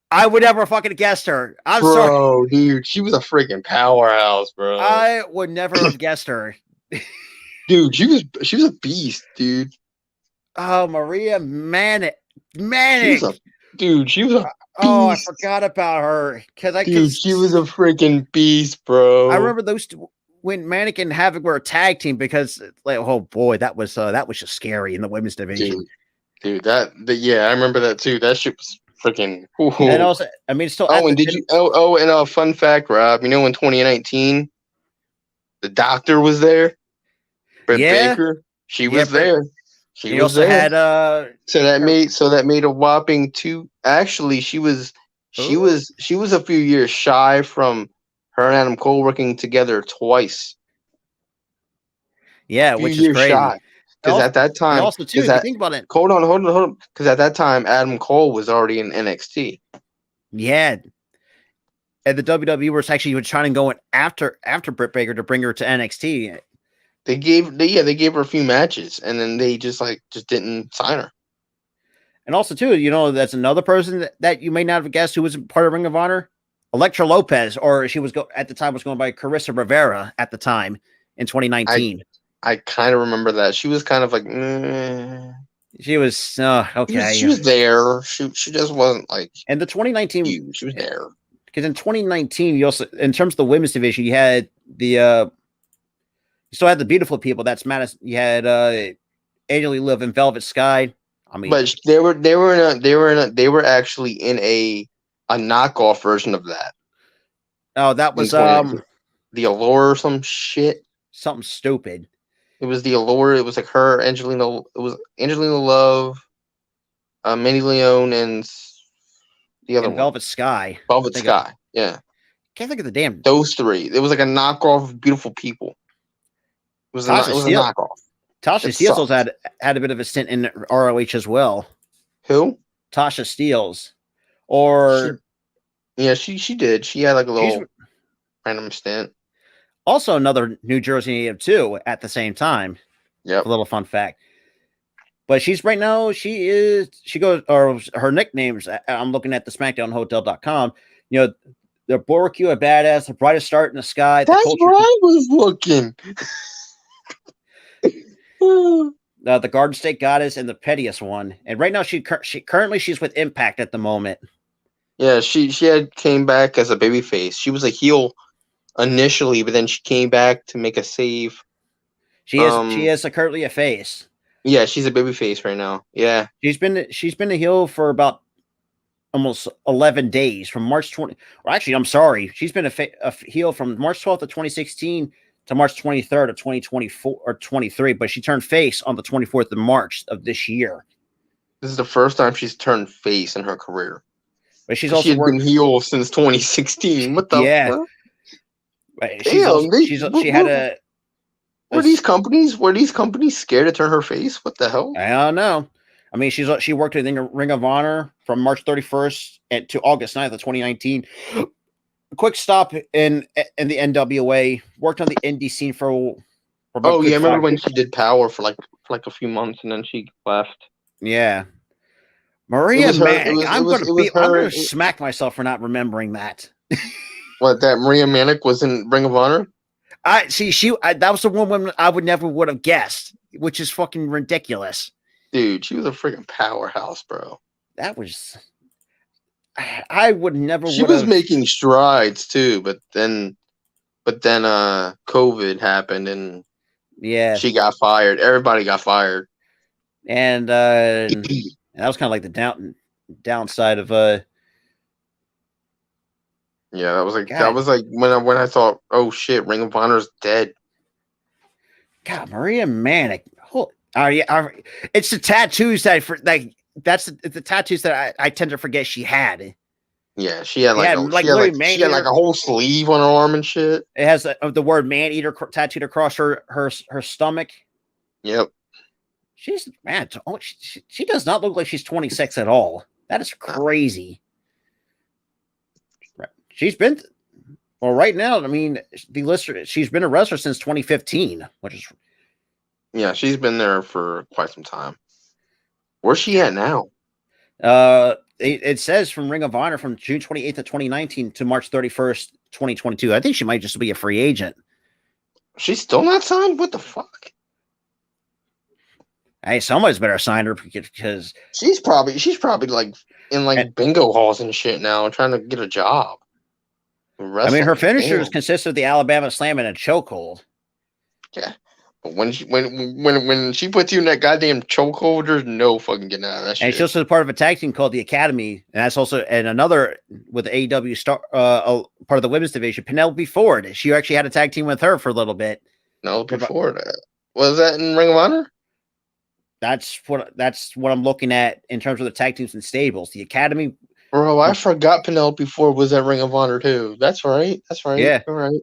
I would never fucking guessed her. I'm sorry. Bro, dude, she was a freaking powerhouse, bro. I would never have guessed her. Dude, she was a beast, dude. Oh, Maria Manic. She was a beast. Oh, I forgot about her. She was a freaking beast, bro. I remember those two, when Manic and Havoc were a tag team because, like, oh boy, that was just scary in the women's division. Dude, I remember that too. That shit was freaking. And also, I mean, still. Oh, and and a fun fact, Rob. You know, in 2019, the Doctor was there. Britt Baker, she was there. She was also there. had so that made a whopping two. Actually, she was Ooh. She was a few years shy from her and Adam Cole working together twice. Yeah, Few which is years crazy. shy. Because at that And time, also too, because if you that think about it, hold on. Because at that time, Adam Cole was already in NXT. yeah, and the WWE was actually trying to go in after Britt Baker to bring her to NXT. They gave her a few matches, and then they just didn't sign her. And also too, that's another person that you may not have guessed who was part of Ring of Honor, Elektra Lopez, or she was at the time was going by Carissa Rivera at the time in 2019. I kind of remember that she was kind of like, meh. She was okay. She was there. She just wasn't like And the 2019, huge. She was there. because in 2019, you also, in terms of the women's division, you had you still had the beautiful people. That's Madison. You had Angela Liv and Velvet Sky. I mean, But they were actually in a knockoff version of that. oh, that was the Allure or some shit. Something stupid. It was the Allure. It was like her, Angelina. It was Angelina Love, Mandy Leone, and the other one, Velvet Sky. Velvet Sky. Yeah, can't think of the damn. Those three. It was like a knockoff of Beautiful People. It was a knockoff. Tasha Steelz had a bit of a stint in ROH as well. Who? Tasha Steelz. Or she did. She had like a little random stint. Also another New Jersey native too at the same time. Yep. A little fun fact. But she's right now, she goes, or her nicknames, I'm looking at the SmackDownHotel.com, the Barbecue, a Badass, the Brightest Start in the Sky. That's where I was looking. The Garden State Goddess and the Pettiest One. And right now she currently she's with Impact at the moment. Yeah, she had came back as a babyface. She was a heel initially, but then she came back to make a save. She is currently a face. Yeah, she's a babyface right now. Yeah. She's been a heel for about almost 11 days from March 20. Or actually, I'm sorry. She's been a heel from March 12th of 2016 to March 23rd of 2024 or 23, but she turned face on the 24th of March of this year. This is the first time she's turned face in her career. But she's also been heel since 2016. What the fuck? Right. She had a. Were these companies scared to turn her face? What the hell? I don't know. I mean, she worked in Ring of Honor from March 31st to August 9th of 2019. A quick stop in the NWA. Worked on the indie scene for oh yeah, I remember when she did Power for like a few months and then she left. Yeah, Maria Manic. I'm gonna smack myself for not remembering that. What, that Maria Manic was in Ring of Honor? I see. That was the one woman I would have guessed, which is fucking ridiculous. Dude, she was a freaking powerhouse, bro. That was. I would never. She was making strides too, but then COVID happened and she got fired. Everybody got fired, and that was kind of like the downside of Yeah, that was like when I thought, oh shit, Ring of Honor's dead. God, Maria Manic. It's the tattoos that's the tattoos that I tend to forget she had. Yeah, she had like a whole sleeve on her arm and shit. It has the word "man eater" tattooed across her stomach. Yep. She's man. She does not look like she's 26 at all. That is crazy. She's been right now. I mean, she's been a wrestler since 2015, which is. Yeah, she's been there for quite some time. Where's she at now? It says from Ring of Honor from June 28th of 2019 to March 31st, 2022. I think she might just be a free agent. She's still not signed? What the fuck? Hey, somebody's better sign her because she's probably like in like bingo halls and shit now, trying to get a job. I mean, her finishers consist of the Alabama Slam and a chokehold. Yeah. When she puts you in that goddamn chokehold, there's no fucking getting out of that shit. And she's also part of a tag team called the Academy, and that's also another with the AEW star, part of the women's division, Penelope Ford. She actually had a tag team with her for a little bit. Penelope Ford, was that in Ring of Honor? That's what I'm looking at in terms of the tag teams and stables. The Academy, Bro, I forgot Penelope Ford was at Ring of Honor too. That's right. That's right. Yeah. All right.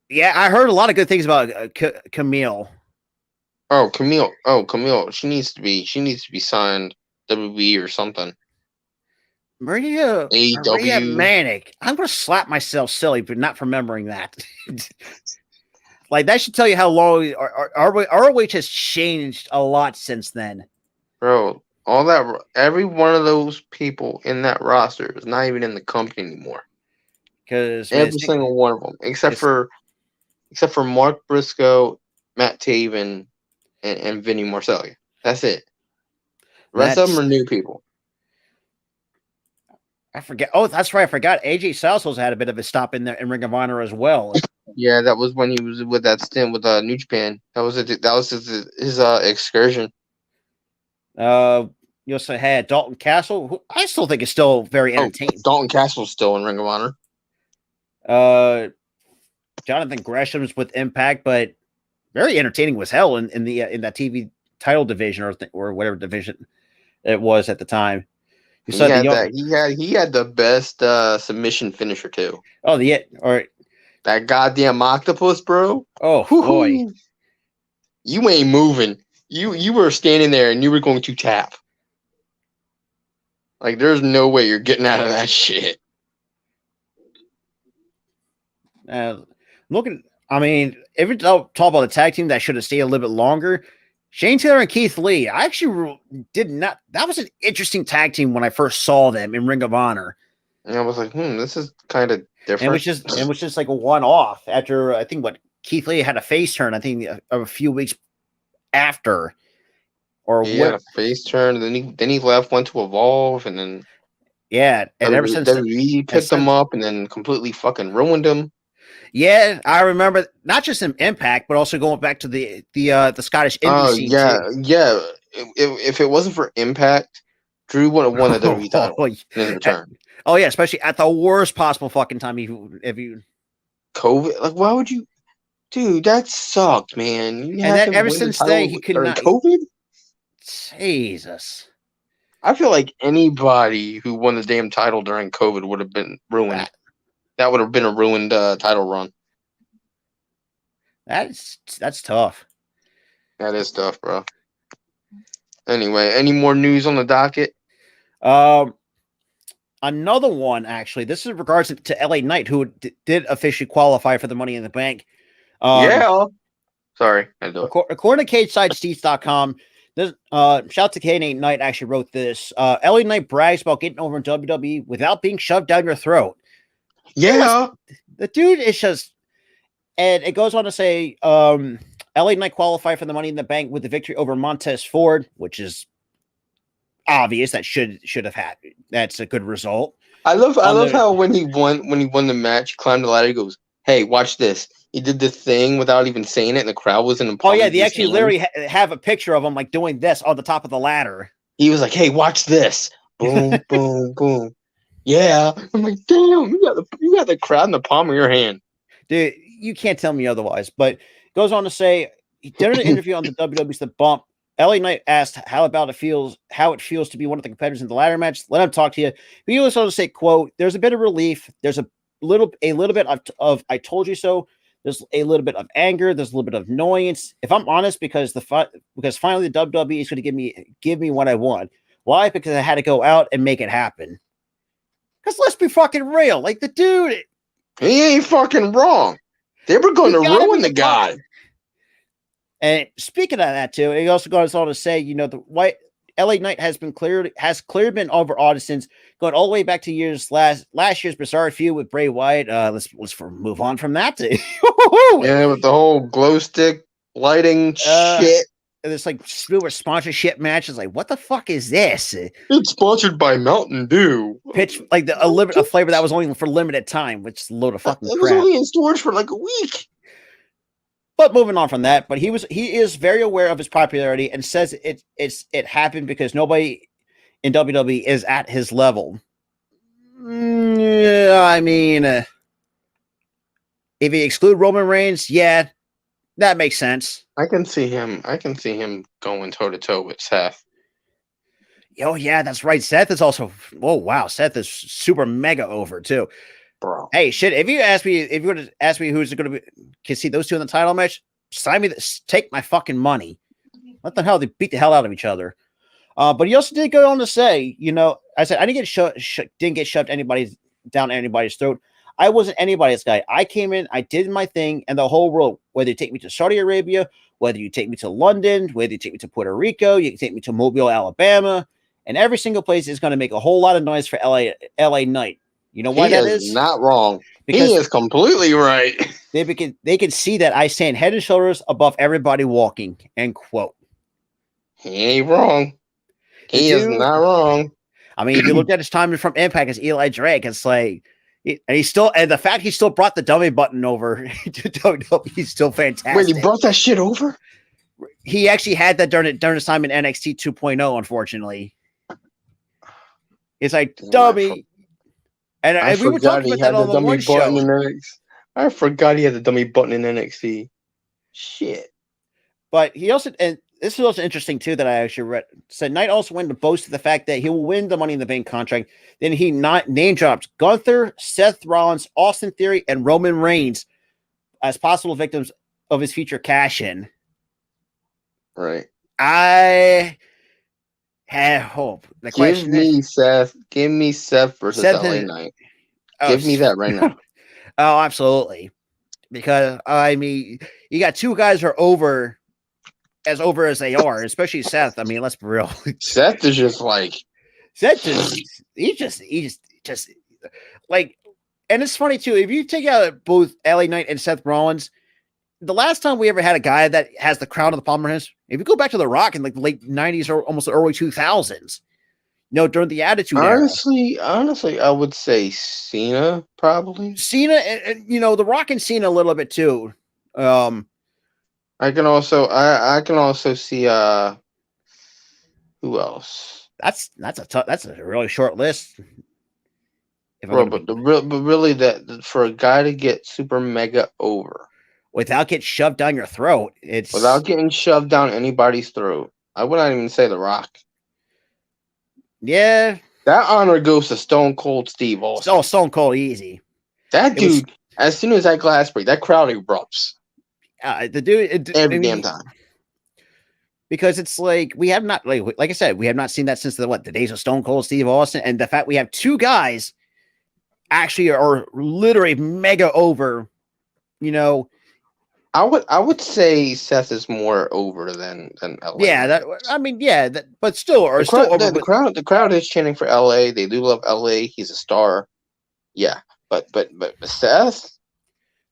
Yeah, I heard a lot of good things about Camille. Oh, Camille. Oh, Camille. She needs to be. She needs to be signed WB or something. Maria AEW. Manic. I'm gonna slap myself silly for not remembering that. Like that should tell you how long ROH has changed a lot since then. Bro, all that. Every one of those people in that roster is not even in the company anymore. Because Every single one of them, except for Mark Briscoe, Matt Taven, and Vinny Marcellia. That's it. The rest of them are new people. I forget. Oh, that's right. I forgot. AJ Styles had a bit of a stop in there in Ring of Honor as well. Yeah, that was when he was with that stint with New Japan. That was his excursion. You also had Dalton Castle, who I still think is still very entertaining. Dalton Castle's still in Ring of Honor. Jonathan Gresham's with Impact, but very entertaining was hell in that TV title division or whatever division it was at the time. He had the best submission finisher too. Oh, that goddamn octopus, bro. Oh boy, you ain't moving. You were standing there and you were going to tap. Like there's no way you're getting out of that shit. Looking, I mean, if you talk about the tag team that should have stayed a little bit longer, Shane Taylor and Keith Lee, I actually did not. That was an interesting tag team when I first saw them in Ring of Honor. And I was like, this is kind of different. It was just like a one-off after, I think, Keith Lee had a face turn, I think, a few weeks after. Or he had a face turn, then he left, went to Evolve, and then and ever since WWE picked him up and then completely fucking ruined him. Yeah, I remember not just in Impact, but also going back to the Scottish indie scene. Yeah. If it wasn't for Impact, Drew would have won the WWE title in return. Oh yeah, especially at the worst possible fucking time. If you COVID, like why would you, dude? That sucked, man. And then ever since then, he could not. COVID. Jesus. I feel like anybody who won the damn title during COVID would have been ruined. That would have been a ruined title run. That's tough. That is tough, bro. Anyway, any more news on the docket? Another one, actually. This is in regards to LA Knight, who did officially qualify for the Money in the Bank. Yeah. Sorry, I do it. According to CageSideSeats.com, this shout out to K&A Knight actually wrote this. LA Knight brags about getting over in WWE without being shoved down your throat. Yeah. The dude is just, and it goes on to say, LA Knight qualified for the Money in the Bank with the victory over Montez Ford, which is obvious. That should have happened. That's a good result. I love how when he won the match, he climbed the ladder, he goes, "Hey, watch this." He did this thing without even saying it, and the crowd was in the. Oh yeah, they actually literally have a picture of him like doing this on the top of the ladder. He was like, "Hey, watch this!" Boom, boom, boom. Yeah, I'm like, damn, you got the crowd in the palm of your hand, dude. You can't tell me otherwise. But goes on to say he did an interview on the WWE's The Bump. LA Knight asked how it feels to be one of the competitors in the ladder match. Let him talk to you. He also to say, "quote There's a bit of relief. There's a little bit of I told you so. There's a little bit of anger. There's a little bit of annoyance. If I'm honest, because finally the WWE is going to give me what I want. Why? Because I had to go out and make it happen." Because let's be fucking real. Like the dude, he ain't fucking wrong. They were going to ruin the guy. And speaking of that too, he also goes on to say, the white LA Knight has clearly been over auditions going all the way back to last year's bizarre feud with Bray Wyatt. Let's move on from that. Yeah, with the whole glow stick lighting shit. This like sponsorship match is like, what the fuck is this? It's sponsored by Mountain Dew. Pitch like a flavor that was only for limited time, which is a load of fucking crap. It was only in storage for like a week. But moving on from that, but he is very aware of his popularity and says it happened because nobody in WWE is at his level. I mean, if you exclude Roman Reigns, yeah, that makes sense. I can see him going toe to toe with Seth. Oh yeah, that's right. Seth is also. Oh wow, Seth is super mega over too. bro. Hey, shit! If you were to ask me who's going to be, can see those two in the title match, sign me. Take my fucking money. What the hell? They beat the hell out of each other. But he also did go on to say, I said I didn't get shoved anybody's down anybody's throat. I wasn't anybody's guy. I came in, I did my thing, and the whole world. Whether you take me to Saudi Arabia, whether you take me to London, whether you take me to Puerto Rico, you can take me to Mobile, Alabama, and every single place is going to make a whole lot of noise for LA Knight. You know why He that is is? not wrong. Because He is completely right. they can see that I stand head and shoulders above everybody walking. End quote. He ain't wrong. He is not wrong. I mean, if you looked at his time from Impact as Eli Drake, it's like, and the fact he still brought the dummy button over to WWE, he's still fantastic. Wait, he brought that shit over? He actually had that during his time in NXT 2.0, unfortunately. It's like, dummy. And we were talking about that on the one show. I forgot he had the dummy button in NXT. Shit. But he also, and this is also interesting too that I actually read. Said Knight also went to boast of the fact that he will win the Money in the Bank contract. Then he not name dropped Gunther, Seth Rollins, Austin Theory, and Roman Reigns as possible victims of his future cash in. Right. I had hope. The Give me Seth versus LA Knight. Give me that right now. Oh, absolutely. Because I mean, you got two guys who are over as they are, especially Seth. I mean, let's be real. Seth is just like he just like, and it's funny too. If you take out both LA Knight and Seth Rollins, the last time we ever had a guy that has the crown of the palm of his, if you go back to The Rock in like the late 90s or almost the early 2000s, during the Attitude Era. Honestly, I would say Cena probably. Cena and The Rock and Cena a little bit too. I can also see who else? That's a really short list. But really that for a guy to get super mega over without getting shoved down your throat, without getting shoved down anybody's throat. I would not even say The Rock. Yeah. That honor goes to Stone Cold Steve Austin. Oh, Stone Cold easy. That dude, as soon as that glass breaks, that crowd erupts. The dude every damn time. Because it's like we have not like I said, we have not seen that since the days of Stone Cold Steve Austin, and the fact we have two guys actually are literally mega over. I would say Seth is more over than LA. Yeah, but still, the crowd is chanting for LA. They do love LA. He's a star. Yeah, but Seth.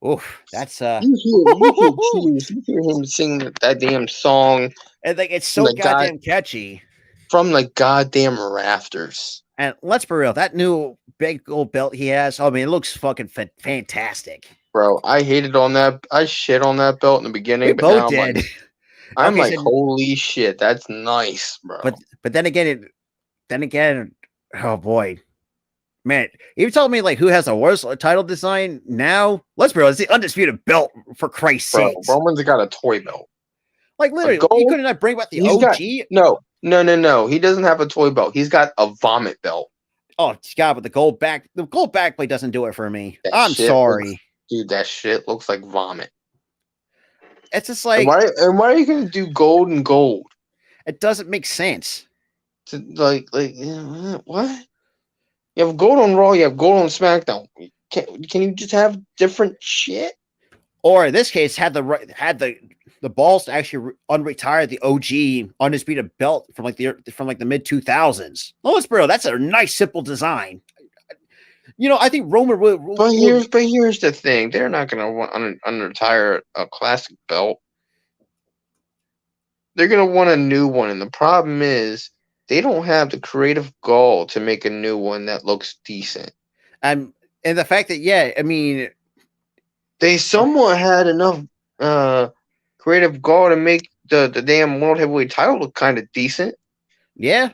Oof, that's you hear him sing that damn song, and like it's so goddamn catchy from the goddamn rafters. And let's be real, that new big gold belt he has, I mean, it looks fucking fantastic. Bro, I hated on that. I shit on that belt in the beginning, but now did. I'm like, holy shit, that's nice, bro. But then again, oh boy. Man, you told me like who has the worst title design now? Let's be real, it's the undisputed belt for Christ's sake. Roman's got a toy belt. Like literally, you couldn't not bring back the OG? No. He doesn't have a toy belt. He's got a vomit belt. Oh God, but the gold backplate doesn't do it for me. I'm sorry. Dude, that shit looks like vomit. It's just like why are you gonna do gold and gold? It doesn't make sense. What? You have gold on Raw, you have gold on SmackDown. Can you just have different shit? Or in this case, had the balls to actually unretire the OG undisputed belt from like the mid 2000s. Oh, let's bro, that's a nice simple design. I think Roman will. But here's the thing: they're not going to want unretire a classic belt. They're going to want a new one, and the problem is they don't have the creative gall to make a new one that looks decent. And the fact that I mean, they somewhat had enough creative gall to make the damn world heavyweight title look kind of decent. Yeah,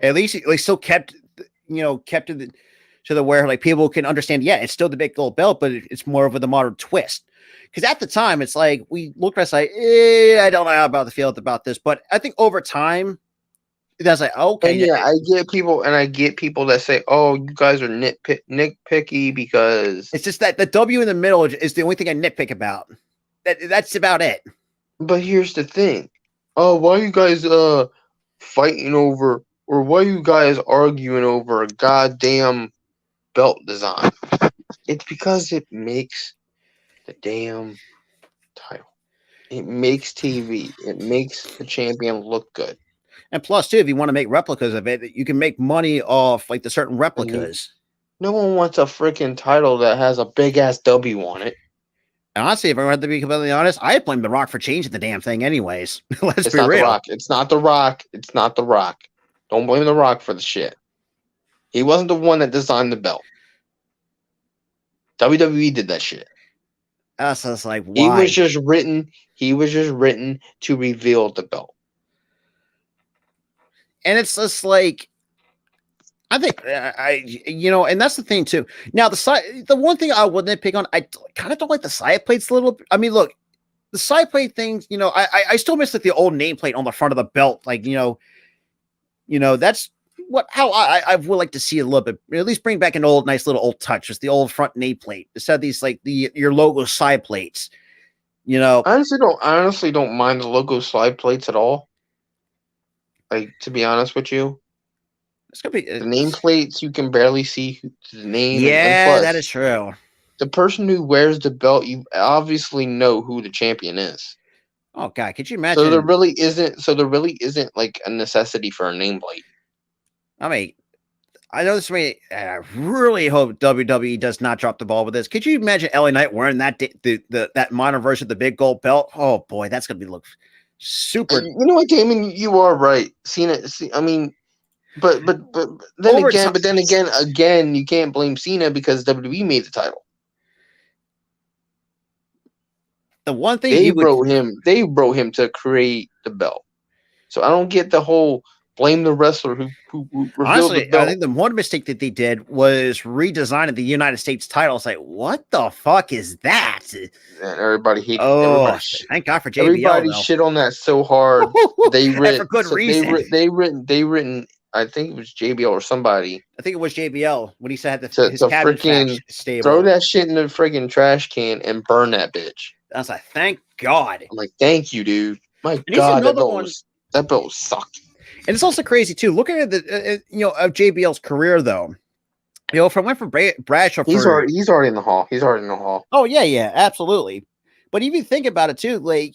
at least they still kept it to the where like people can understand. Yeah, it's still the big gold belt, but it's more of the modern twist. Because at the time, it's like we looked at us like, I don't know how about the feel about this, but I think over time, That's like, okay, And yeah, I get people that say, "Oh, you guys are nitpicky because." it's just that the W in the middle is the only thing I nitpick about. That's about it. But here's the thing. Oh, why are you guys fighting over, or why are you guys arguing over a goddamn belt design? It's because it makes the damn title. It makes TV. It makes the champion look good. And plus, too, if you want to make replicas of it, you can make money off like the certain replicas. No one wants a freaking title that has a big ass W on it. And honestly, if I had to be completely honest, I blame The Rock for changing the damn thing, anyways. Let's It's be not real. The Rock. It's not The Rock. It's not The Rock. Don't blame The Rock for the shit. He wasn't the one that designed the belt. WWE did that shit. That's just like, why? He was just written to reveal the belt. And it's just like, I think and that's the thing too. Now the one thing I wouldn't pick on, I kind of don't like the side plates a little. I mean, look, the side plate things, I still miss like the old nameplate on the front of the belt. Like, that's how I would like to see a little bit, at least bring back an nice little old touch, just the old front nameplate instead of these like your logo side plates. I honestly don't mind the logo side plates at all. Like, to be honest with you, it's gonna be the nameplates you can barely see the name. Yeah, and plus, that is true. The person who wears the belt, you obviously know who the champion is. Oh God, could you imagine? So there really isn't like a necessity for a nameplate. I mean, I know this may. I really hope WWE does not drop the ball with this. Could you imagine LA Knight wearing that that modern version of the big gold belt? Oh boy, that's gonna be look super. You know what, Damon? You are right. Cena. I mean, but then again, you can't blame Cena because WWE made the title. The one thing they wrote him to create the belt. So I don't get the whole blame the wrestler who revealed honestly, the belt. I think the one mistake that they did was redesigning the United States title. It's like, what the fuck is that? And everybody hated. Oh, thank God for JBL. Everybody shit on that so hard. They written for good reason. They written. I think it was JBL or somebody. I think it was JBL when he said his freaking stable. Throw that shit in the freaking trash can and burn that bitch. I was like, thank God. I'm like, thank you, dude. My and God, that belt sucked. And it's also crazy too. Looking at the of JBL's career though, from went from Bradshaw. He's already in the hall. He's already in the hall. Oh yeah, absolutely. But if you think about it too, like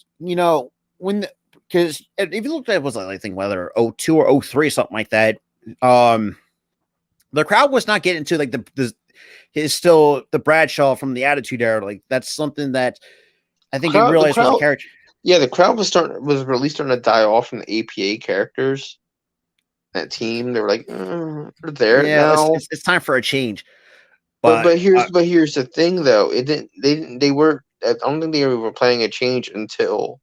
because if you look at it, was I think whether 02 or 03 something like that, the crowd was not getting to like his still the Bradshaw from the Attitude Era. Like that's something that I think you realized was a character. Yeah, the crowd was really starting to die off from the APA characters. That team, they were like, they're there now. It's time for a change. But here's the thing though. They were. I don't think they were planning a change until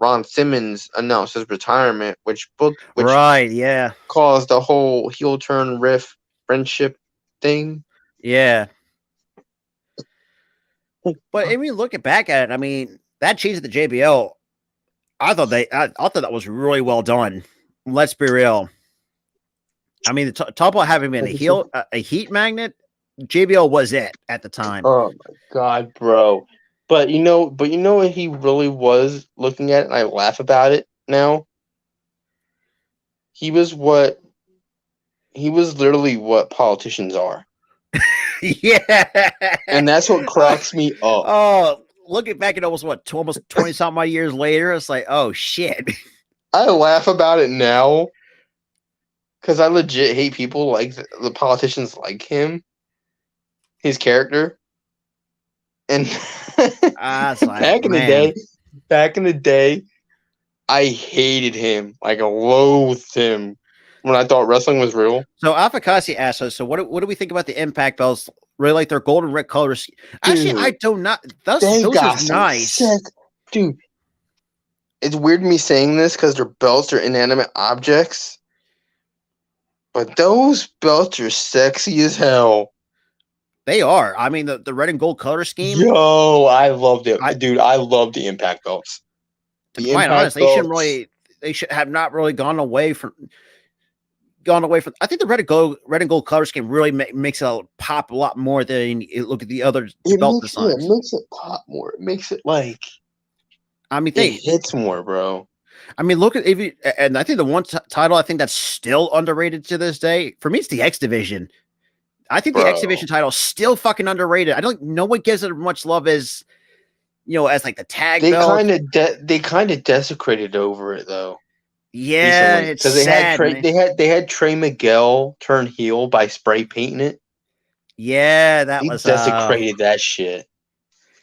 Ron Simmons announced his retirement, which caused the whole heel turn riff friendship thing. Yeah. But if you look back at it, I mean, that change at the JBL, I thought that was really well done. Let's be real. I mean, the top about having been a heat magnet, JBL was it at the time. Oh my God, bro! But you know what he really was looking at, and I laugh about it now. He was literally what politicians are. Yeah, and that's what cracks me up. Oh, looking back at almost 20 something years later, it's like, oh shit. I laugh about it now because I legit hate people like the politicians like him, his character, and back in the day, I hated him, like I loathed him when I thought wrestling was real. So Alpha Kasi asked us, so what do we think about the Impact belts? Really like their golden red colors. Actually, I do not. Those are nice. Sick. Dude, it's weird me saying this because their belts are inanimate objects. But those belts are sexy as hell. They are. I mean, the red and gold color scheme. Yo, I loved it. Dude, I love the Impact belts. To be quite honest, they should have not really gone away from gone away from. I think the red and gold color scheme really makes it pop a lot more than you look at the other belt designs. It makes it pop more. It makes it like. I mean, it hits more, bro. I mean, look at and I think the one title I think that's still underrated to this day for me, it's the X Division. I think the X Division title is still fucking underrated. I don't. No one gives it much love as as like the tag belt. They kind of desecrated over it though. Yeah, it's sad. They had Trey Miguel turn heel by spray painting it. Yeah, that was desecrated that shit.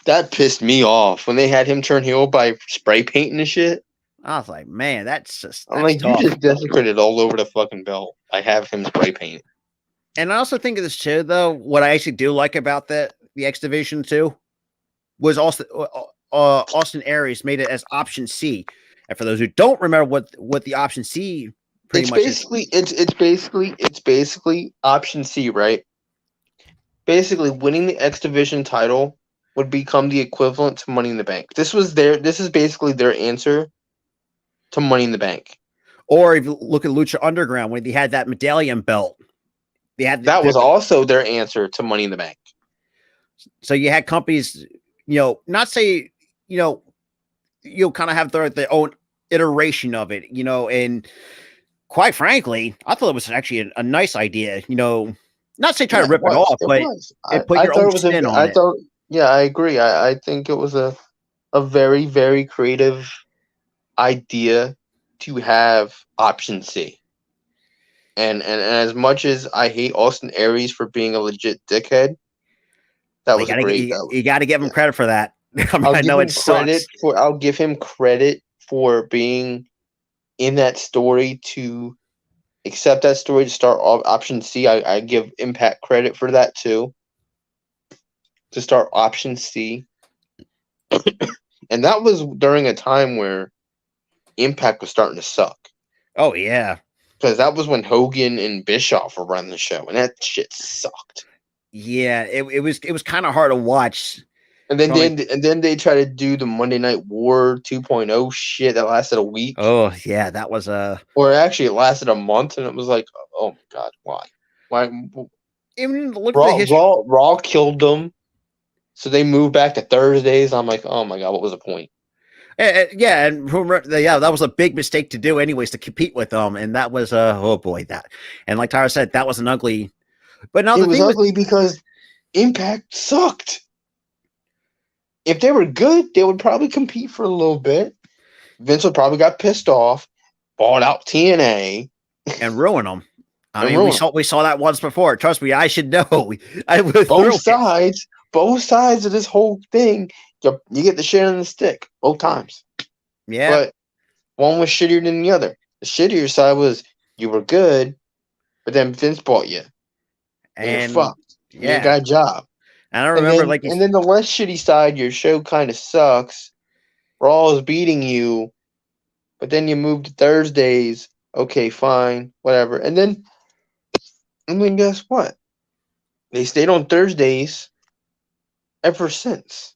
That pissed me off when they had him turn heel by spray painting the shit. I was like, man, that's tough. You just desecrated all over the fucking belt. I have him spray paint. And I also think of this too, though. What I actually do like about the X Division too was also Austin Aries made it as option C. And for those who don't remember what the option C it's basically option C, right? Basically, winning the X Division title would become the equivalent to Money in the Bank. This is basically their answer to Money in the Bank. Or if you look at Lucha Underground when they had that medallion belt, that was also their answer to Money in the Bank. So you had companies, not say, you'll kind of have their own iteration of it, and quite frankly, I thought it was actually a nice idea, not say try to rip it off, but put your own spin on it. Yeah, I agree. I think it was a very, very creative idea to have option C. And as much as I hate Austin Aries for being a legit dickhead, that was great. You got to give him credit for that. I'll give him credit for being in that story to accept that story to start option C. I give Impact credit for that too. To start option C. And that was during a time where Impact was starting to suck. Oh yeah. Because that was when Hogan and Bischoff were running the show, and that shit sucked. Yeah, it was kind of hard to watch. And then they tried to do the Monday Night War 2.0 shit that lasted a week. Oh yeah, that was Or actually, it lasted a month, and it was like, oh my god, why? Even look at the history. Raw killed them, so they moved back to Thursdays. I'm like, oh my god, what was the point? Yeah, and that was a big mistake to do, anyways, to compete with them, and that was oh boy, that. And like Tyra said, that was an ugly. But now it was ugly because Impact sucked. If they were good, they would probably compete for a little bit. Vince would probably got pissed off, bought out TNA, and ruin them. I mean, we saw that once before. Trust me, I should know. Both sides of this whole thing. You get the shit on the stick both times. Yeah. But one was shittier than the other. The shittier side was you were good, but then Vince bought you. And you're fucked. Yeah. You got a job. And I remember and then the less shitty side, your show kind of sucks. Raw is beating you, but then you move to Thursdays. Okay, fine, whatever. And then guess what? They stayed on Thursdays ever since.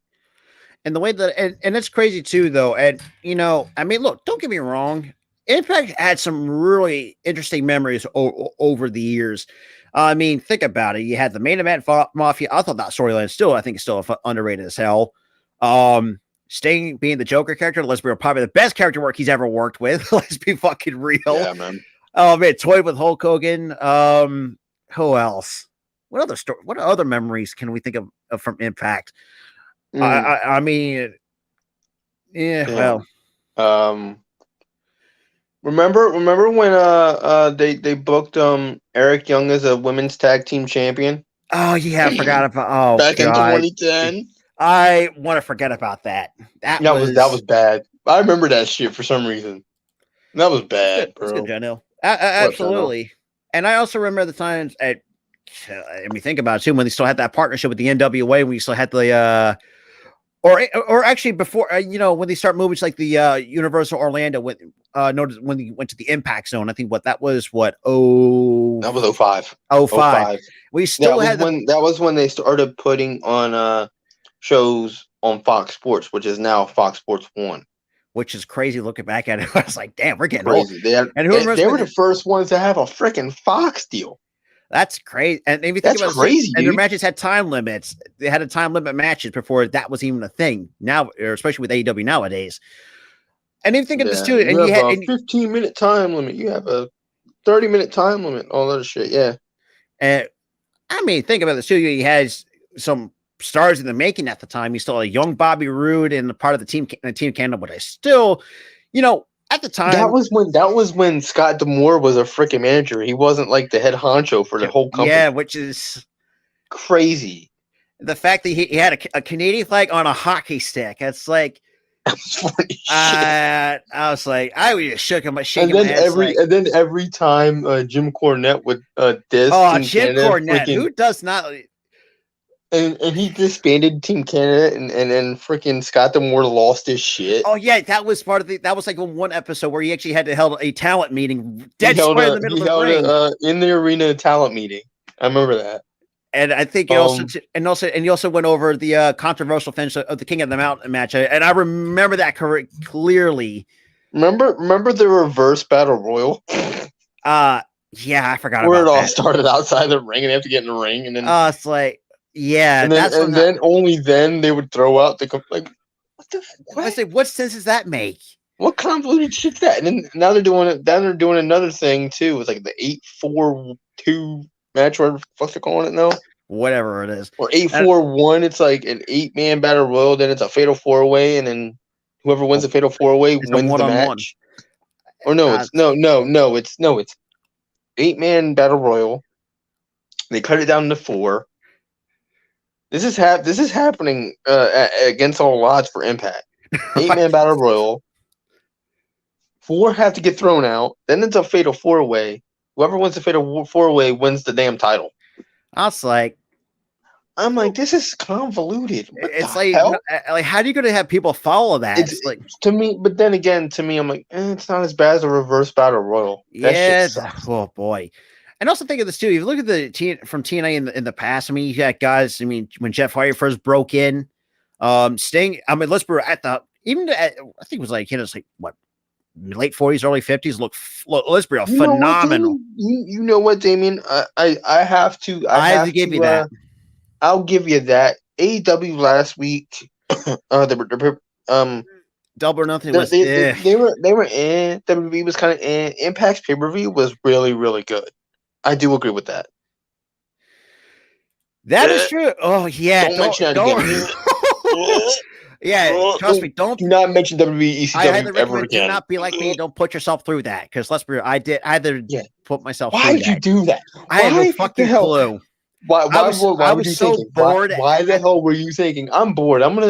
And the way that, and it's crazy too, though. And, I mean, look, don't get me wrong. Impact had some really interesting memories over the years. I mean, think about it. You had the Main Event Mafia. I thought that storyline I think it's still underrated as hell. Sting being the Joker character, let's be probably the best character work he's ever worked with. Let's be fucking real. Yeah, man. Oh man, toyed with Hulk Hogan. Who else? What other memories can we think of from Impact? I mean, yeah. Well, remember when they booked Eric Young as a women's tag team champion? Oh yeah, I forgot about. Oh, back in 2010. I want to forget about that. That was bad. I remember that shit for some reason. That was bad, bro. That's good, Janelle. Absolutely. And I also remember the times and we think about it too when they still had that partnership with the NWA. When we still had the or actually before when they start moving to like the Universal Orlando when they went to the Impact Zone. I think that was that was 05. 05. We still that was when they started putting on shows on Fox Sports, which is now Fox Sports 1. which is crazy looking back at it. I was like, damn, we're getting old. Crazy. They, And who remembers they were when the first ones to have a freaking Fox deal. That's crazy. And if you think That's about crazy, it, and their dude. matches had time limits. They had a time limit matches before that was even a thing. Now, or especially with AEW nowadays. And then think of this too. And you you have had a 15-minute time limit. You have a 30-minute time limit. All that shit. Yeah. and I mean, think about this too. You had some stars in the making at the time. You still had a young Bobby Roode and a part of the team Canada, but I still, at the time That was when Scott D'Amore was a freaking manager. He wasn't like the head honcho for the whole company. Yeah, which is crazy. The fact that he had a Canadian flag on a hockey stick. It's like, I was like, I was just shaking my head. And then every time Jim Cornette would diss Team Jim Canada, Cornette, who does not? And he disbanded Team Canada, and then freaking Scott D'Amore lost his shit. Oh yeah, that was part of that was like one episode where he actually had to hold a talent meeting dead square in the middle of the ring. In the arena talent meeting. I remember that. And I think he also went over the controversial finish of the King of the Mountain match, and I remember that clearly. Remember the reverse battle royal? Yeah, I forgot where about it all started outside the ring, and they have to get in the ring, and then it's like, yeah, and then only then they would throw out the like. What the? What? I say, what sense does that make? What convoluted shit's that? And then now they're doing it. Then they're doing another thing too. It's like the 8-4-2 match, whatever the fuck they're calling it now. Whatever it is. Or 8-4-1. It's like an 8-man battle royal. Then it's a fatal 4-way, and then whoever wins the fatal 4-way wins the match. Or no, it's no, it's 8-man battle royal. They cut it down to 4. This is happening against all odds for Impact. 8-man battle royal. 4 have to get thrown out. Then it's a fatal 4-way. Whoever wins the fatal 4-way wins the damn title. I'm like, this is convoluted. It's like, how are you going to have people follow that? It's like to me, but then again, to me, I'm like, it's not as bad as a reverse battle royal. Oh boy. And also think of this too. If you look at the from TNA in the past, I mean, you got guys. I mean, when Jeff Hardy first broke in, Sting. I mean, let's be at the I think it was like what, late 40s, early 50s. Let's be phenomenal. You know what, Damien? I have to. I have to give you that. I'll give you that. AEW last week, Double or Nothing was they were in. WWE was kind of in. Impact's pay-per-view was really, really good. I do agree with that. That is true. Oh yeah, don't mention that again. Yeah, trust me. Do not mention WWE ECW ever again. Do not be like me. Don't put yourself through that. Because let's be real, I had to put myself. Why did you do that? I had no fucking clue. Why were you so bored. Why the hell were you thinking? I'm bored. I'm gonna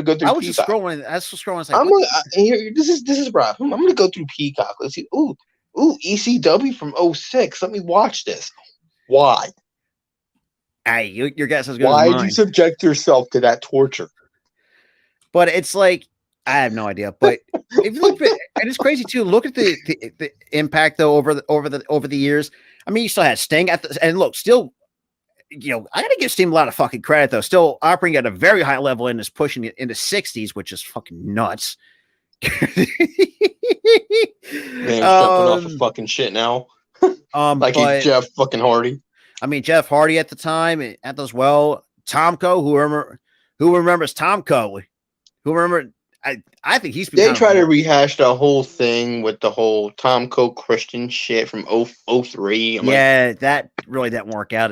go through. I was just scrolling. I was just scrolling. This is Rob. I'm gonna go through Peacock. Let's see. Ooh, ECW from 2006. Let me watch this. Why? Hey, your guess is good. Why did you subject yourself to that torture? But it's like, I have no idea. But if you look at it, and it's crazy too. Look at the impact though over the years. I mean, you still had Sting and look, still, I gotta give Sting a lot of fucking credit though. Still operating at a very high level and is pushing it into 60s, which is fucking nuts. Man, stepping off of fucking shit now. He's Jeff fucking Hardy. I mean, Jeff Hardy at the time, as well. Tomko, who remembers Tomko? Who remember? I think he's. They try to rehash the whole thing with the whole Tomko Christian shit from 2003. That really didn't work out.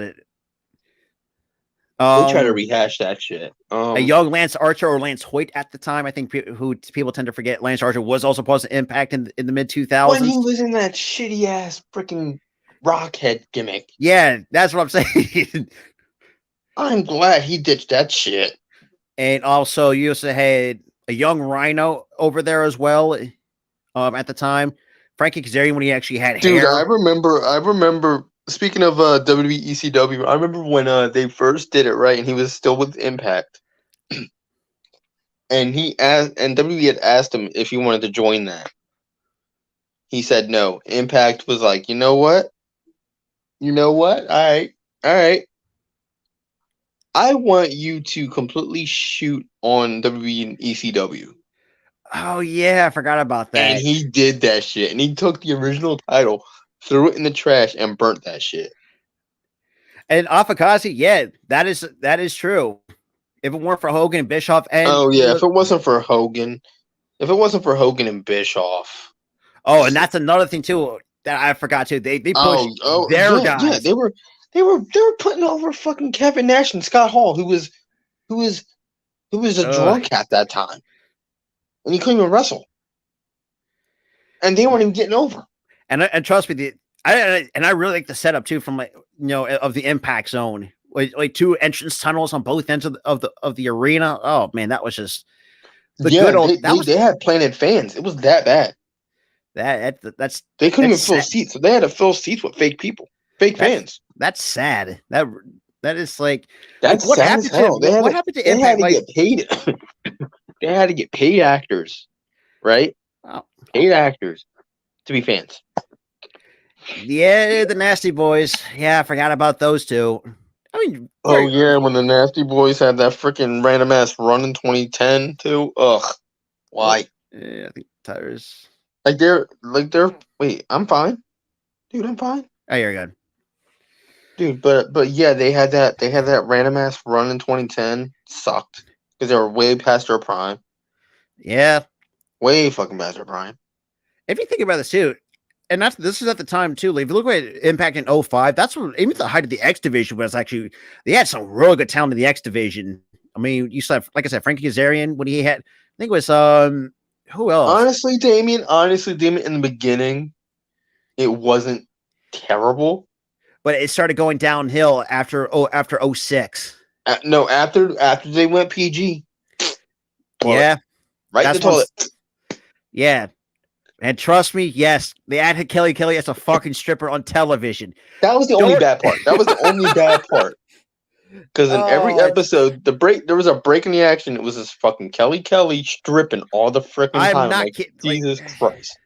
They try to rehash that shit. A young Lance Archer or Lance Hoyt at the time. I think people tend to forget Lance Archer was also supposed to Impact in the mid 2000s. When he was in that shitty ass freaking Rockhead gimmick. Yeah, that's what I'm saying. I'm glad he ditched that shit. And also, you also had a young Rhino over there as well. At the time, Frankie Kazarian when he actually had hair. Dude, I remember. Speaking of WWE ECW, I remember when they first did it, right, and he was still with Impact, and WWE had asked him if he wanted to join that. He said no. Impact was like, you know what? All right. I want you to completely shoot on WWE and ECW. Oh yeah, I forgot about And that. he did that shit. And he took the original title, threw it in the trash, and burnt that shit. And Afakazi, yeah, that is true. If it weren't for Hogan and Bischoff, and Oh yeah, if it wasn't for Hogan, and Bischoff. and that's another thing too that I forgot too. They pushed their yeah, guys. they were putting over fucking Kevin Nash and Scott Hall, who was a drunk at that time, and he couldn't even wrestle, and they weren't even getting over. And trust me, I really like the setup too from of the Impact Zone, like two entrance tunnels on both ends of the arena. Oh man, that was just the good old. They had planted fans. It was that bad. That's they couldn't even fill seats, so they had to fill seats with fake people, fans. That's sad. That is like that's what sad happened as hell. to what happened to Impact? They had to get paid. They had to get paid actors, right? Paid actors to be fans. Yeah, the Nasty Boys. Yeah, I forgot about those two. I mean, when the Nasty Boys had that freaking random ass run in 2010 too. Ugh, why? Yeah, I think tires. Wait, I'm fine, dude. I'm fine. Oh, you're good, dude. But yeah, they had that random ass run in 2010. Sucked because they were way past their prime. Yeah, way fucking past their prime. If you think about this too, and this is at the time too. Like, if you look at Impact in 05, that's when even the height of the X division was actually they had some really good talent in the X division. I mean, you saw, like I said, Frankie Kazarian when he had, I think it was who else? Honestly, Damien, in the beginning, it wasn't terrible, but it started going downhill after 06. No, after they went PG. Yeah, right in the toilet. Yeah. And trust me, yes, they added Kelly as a fucking stripper on television. That was the only bad part. Because in every episode, there was a break in the action. It was this fucking Kelly stripping all the freaking time. I'm not kidding. Jesus Christ.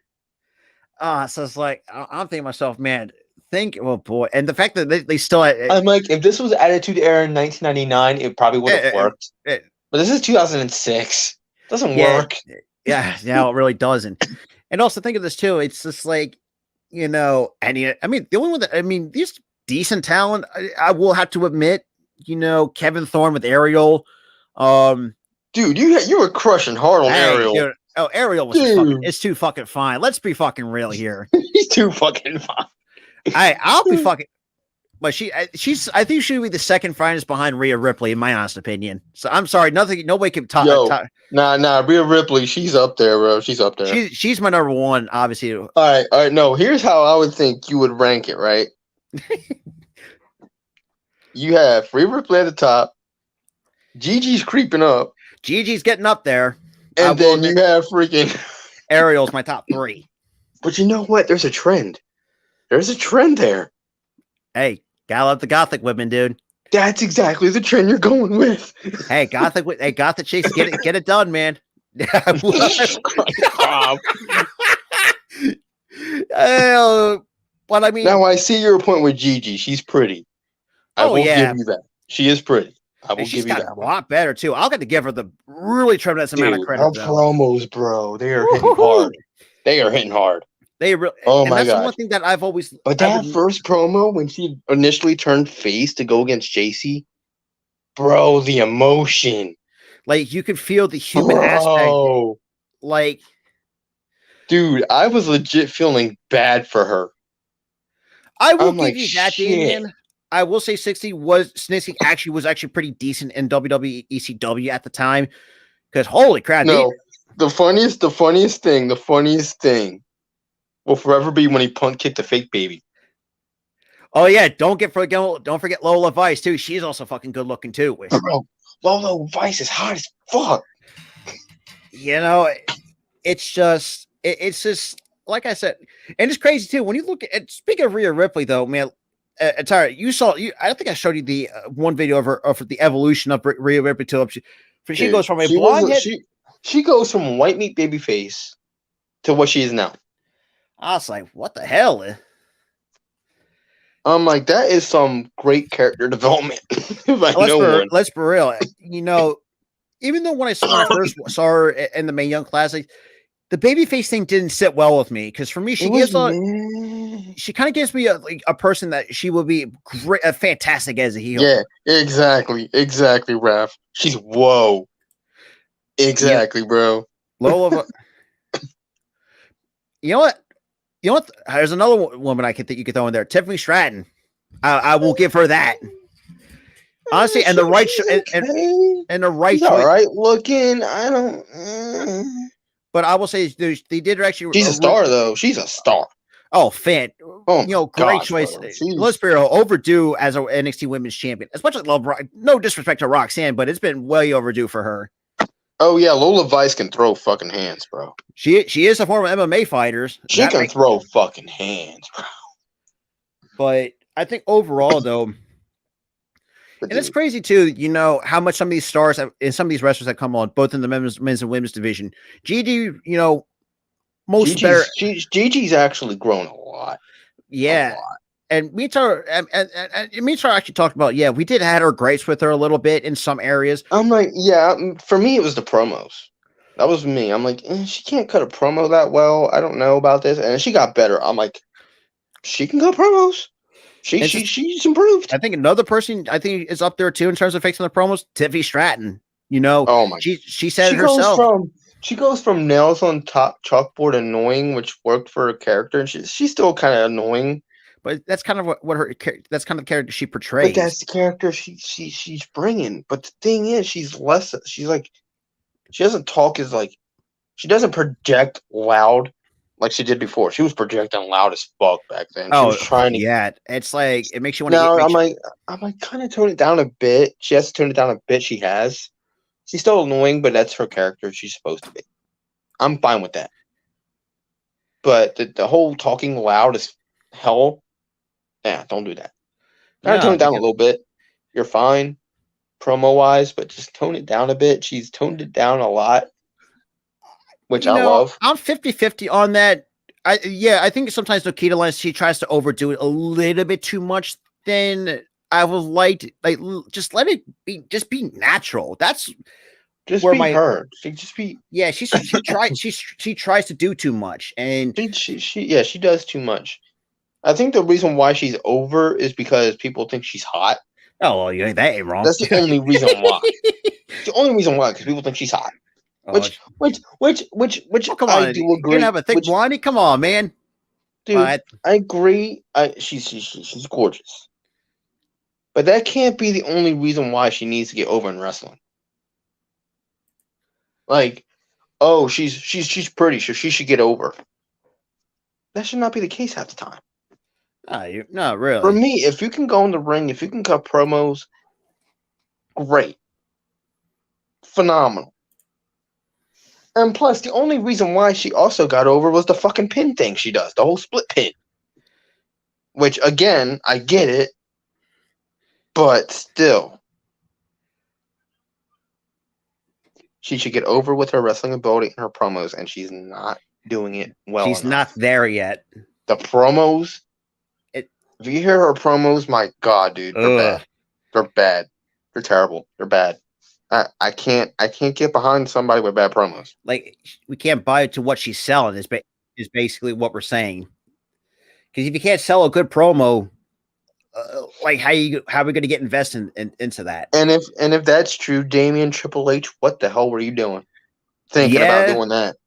So it's like, I'm thinking to myself, man, oh boy. And the fact that they still I'm like, if this was Attitude Era in 1999, it probably would have worked. But this is 2006. It doesn't work. Yeah, no, it really doesn't. And also think of this too. It's just like, and I mean, the only one that, these decent talent, I will have to admit, Kevin Thorne with Ariel. Dude, you were crushing hard on Ariel. Dude, Ariel was it's too fucking fine. Let's be fucking real here. He's too fucking fine. I'll be fucking. But I think she'd be the second finest behind Rhea Ripley, in my honest opinion. So I'm sorry, nobody can talk. Nah, Rhea Ripley, she's up there, bro. She's up there. She's my number one, obviously. All right. No, here's how I would think you would rank it, right? You have Rhea Ripley at the top. Gigi's creeping up. Gigi's getting up there. And then you have freaking Ariel's my top 3. But you know what? There's a trend. There's a trend there. Hey, gotta love the Gothic women, dude. That's exactly the trend you're going with. Hey, Gothic chicks, get it done, man. But I mean, now I see your point with Gigi. She's pretty. I will give you that. She is pretty. I will give you that. A lot better too. I'll get to give her the really tremendous amount of credit. Her promos, bro, they are hitting hard. They are hitting hard. They really. Oh my god! That's the one thing that I've always. But that first promo when she initially turned face to go against JC, bro, the emotion. Like you could feel the human aspect. Like, dude, I was legit feeling bad for her. I will give you that, Damien. I will say Snitsky actually was pretty decent in WWE ECW at the time. Because holy crap! No, the funniest thing will forever be when he punt kicked the fake baby. Oh yeah, don't forget Lola Vice too. She's also fucking good looking too. Bro, Lola Vice is hot as fuck. It's just like I said, and it's crazy too. When you look at speaking of Rhea Ripley though, man, Tara, I think I showed you the one video of her of the evolution of Rhea Ripley to she goes from a blonde head. She goes from white meat baby face to what she is now. I was like, what the hell? I'm like, that is some great character development. Let's be real. even though when I first saw her in the Mae Young Classic, the babyface thing didn't sit well with me because for me, she kind of gives me a person that she would be great, fantastic as a heel. Yeah, exactly, Raph. She's whoa. Exactly, bro. Lola. You know what? There's another woman I think you could throw in there. Tiffany Stratton. I will give her that. Honestly, and the right and the right She's choice. All right looking. I don't. But I will say they did actually. She's a star though. She's a star. Oh, fan! Oh, great choice. Let's be real, overdue as an NXT Women's Champion. As much as I love, no disrespect to Roxanne, but it's been way overdue for her. Oh yeah, Lola Vice can throw fucking hands, bro. She is a former MMA fighter. She can throw fucking hands, bro. But I think overall, though, and it's crazy too. You know how much some of these stars and some of these wrestlers that come on, both in the men's and women's division. Gigi, Gigi's actually grown a lot. Yeah. And Mitar actually talked about, we did had our gripes with her a little bit in some areas. I'm like, for me, it was the promos. That was me. I'm like, she can't cut a promo that well. I don't know about this. And she got better. I'm like, she can cut promos. She's improved. I think another person I think is up there too in terms of fixing the promos, Tiffany Stratton. Oh my! She said it herself. She goes from nails on top chalkboard annoying, which worked for her character, and she's still kind of annoying. But that's kind of that's kind of the character she portrays. But that's the character she's bringing. But the thing is, she's like, she doesn't talk as like, she doesn't project loud like she did before. She was projecting loud as fuck back then. She was trying to. It's like it makes you want to. No, I'm like kind of tone it down a bit. She has to tone it down a bit. She's still annoying, but that's her character. She's supposed to be. I'm fine with that. But the whole talking loud as hell. Yeah, don't do that. Kind of tone it down a little bit. You're fine, promo wise, but just tone it down a bit. She's toned it down a lot, which I love. I'm 50-50 on that. I think sometimes Nikita Lyons, she tries to overdo it a little bit too much. Then I would like just let it be, just be natural. That's just where her. She just be. Yeah, she tries to do too much, and she does too much. I think the reason why she's over is because people think she's hot. Oh, well, that ain't wrong. That's the only reason why. The only reason why, because people think she's hot. Which come on, I do agree. You have a thick blondie? Come on, man. Dude, I agree. She's gorgeous. But that can't be the only reason why she needs to get over in wrestling. Like, oh, she's pretty, so she should get over. That should not be the case half the time. No, really. For me, if you can go in the ring, if you can cut promos, great. Phenomenal. And plus, the only reason why she also got over was the fucking pin thing she does, the whole split pin. Which, again, I get it, but still. She should get over with her wrestling ability and her promos, and she's not doing it well She's not there yet. The promos, if you hear her promos, my God, dude, they're bad. They're bad. They're terrible. They're bad. I can't get behind somebody with bad promos. Like, we can't buy it to what she's selling is basically what we're saying. Because if you can't sell a good promo, like how are we going to get invested into that? And if that's true, Damian Triple H, what the hell were you doing? Thinking about doing that?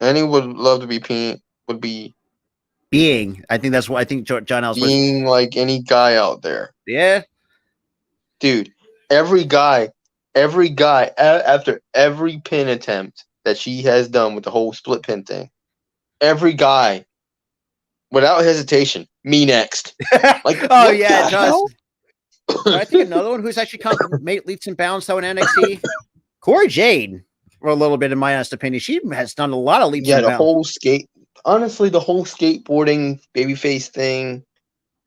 And he would love to be being. I think that's what I think John Ellsworth being like any guy out there. Yeah, dude. Every guy after every pin attempt that she has done with the whole split pin thing, every guy, without hesitation, me next. Like, oh yeah, it does. I think another one who's actually made leaps and bounds though in NXT, Corey Jade, for a little bit, in my honest opinion, she has done a lot of leaps. Yeah, the whole skateboarding babyface thing,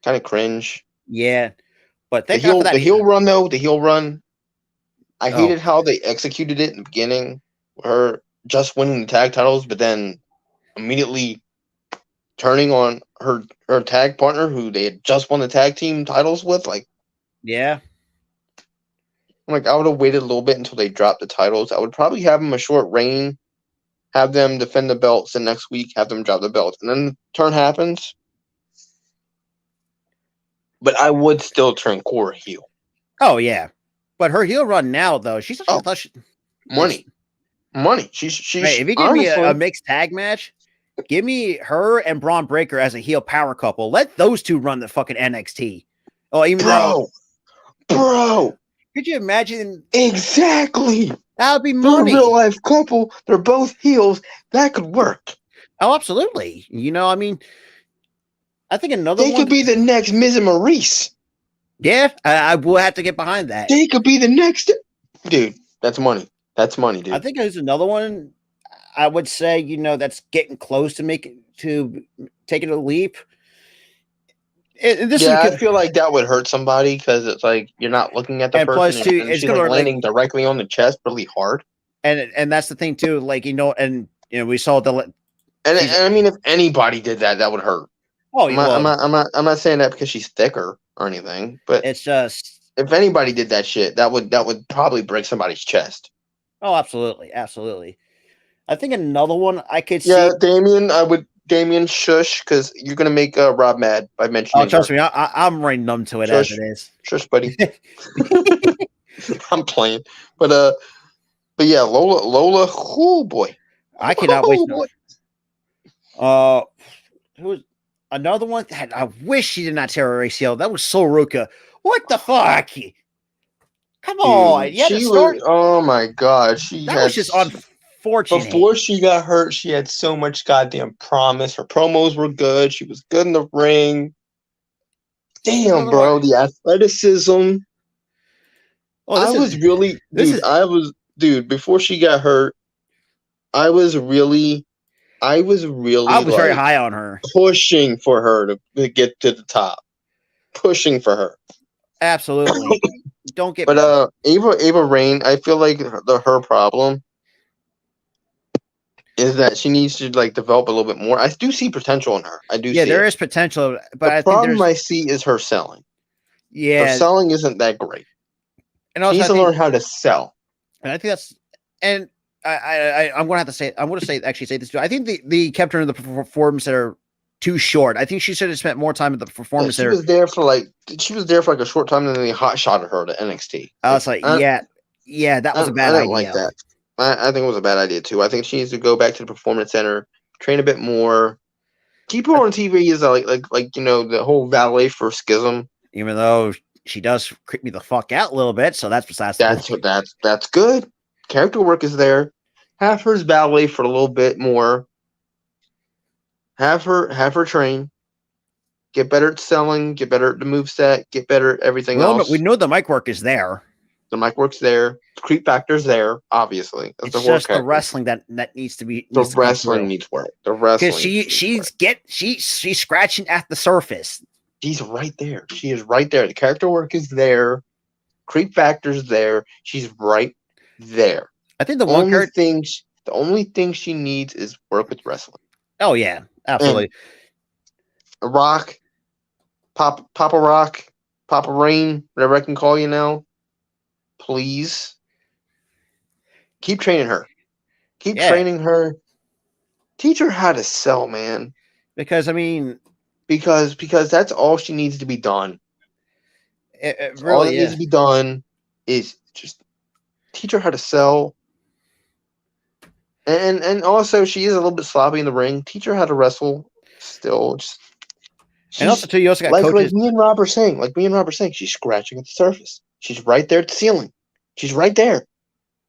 kind of cringe. Yeah, but the heel run. I hated how they executed it in the beginning. Her just winning the tag titles, but then immediately turning on her tag partner, who they had just won the tag team titles with. Like, yeah. I'm like, I would have waited a little bit until they dropped the titles. I would probably have them a short reign, have them defend the belts, and next week have them drop the belts, and then the turn happens. But I would still turn Cora heel. Oh yeah, but her heel run now though, she's such money. She's hey, if you give me a mixed tag match, give me her and Braun Breaker as a heel power couple. Let those two run the fucking NXT. Oh, even bro, could you imagine? Exactly. That would be They're money. a real life couple. They're both heels. That could work. Oh, absolutely. You know, I mean, I think they could be the next Miz and Maurice. Yeah, I will have to get behind that. They could be the next. Dude, that's money. That's money, dude. I think there's another one. I would say, you know, that's getting close to taking a leap. I feel like that would hurt somebody because it's like you're not looking at the person. Plus, too, it's going to landing directly on the chest really hard. And that's the thing too. Like we saw and I mean, if anybody did that, that would hurt. Oh, I'm not saying that because she's thicker or anything, but it's just if anybody did that shit, that would probably break somebody's chest. Oh, absolutely, absolutely. I think another one I could see. Yeah, Damien shush, because you're gonna make Rob mad by mentioning. Oh, trust me, I'm right numb to it shush, as it is. Shush, buddy. I'm playing, but yeah, Lola, oh boy, I cannot wait. Who was another one that I wish she did not tear her ACL? That was Ruka. What the fuck? Come on, oh my god, that was just unfortunate. Before she got hurt, she had so much goddamn promise. Her promos were good. She was good in the ring. Damn, bro, the athleticism. Before she got hurt, I was very high on her, pushing for her to get to the top, pushing for her. Absolutely. Don't get. But Ava Raine, I feel like her problem is that she needs to develop a little bit more. I do see potential in her. I do. Yeah, there is potential, but the problem I see is her selling. Yeah, her selling isn't that great. And also, she needs to learn how to sell. And I think that's I'm going to say this too. I think the kept her in the performance center too short. I think she should have spent more time at the performance center. She was there for a short time, and then they hot shotted her to NXT. I was like, that was a bad idea. Like that. I think it was a bad idea too. I think she needs to go back to the performance center, train a bit more, keep her on TV as the whole valet for Schism. Even though she does creep me the fuck out a little bit, so that's besides. That's good. Character work is there. Have her valet for a little bit more. Have her train. Get better at selling. Get better at the moveset. Get better at everything else. We know the mic work is there. The mic work's there. The creep factor's there. Obviously, it's just the wrestling that needs to be. The wrestling needs work. The wrestling. Because she's scratching at the surface. She's right there. She is right there. The character work is there. Creep factor's there. She's right there. I think the only thing she needs is work with wrestling. Oh yeah, absolutely. And Rock, Papa Rock, Papa Rain, whatever I can call you now. Please keep training her. Keep training her. Teach her how to sell, man. Because that's all she needs to be done. It really all that needs to be done is just teach her how to sell. And also she is a little bit sloppy in the ring. Teach her how to wrestle still. And also too, you also got Like coaches. me and Rob are saying, she's scratching at the surface. She's right there at the ceiling. She's right there.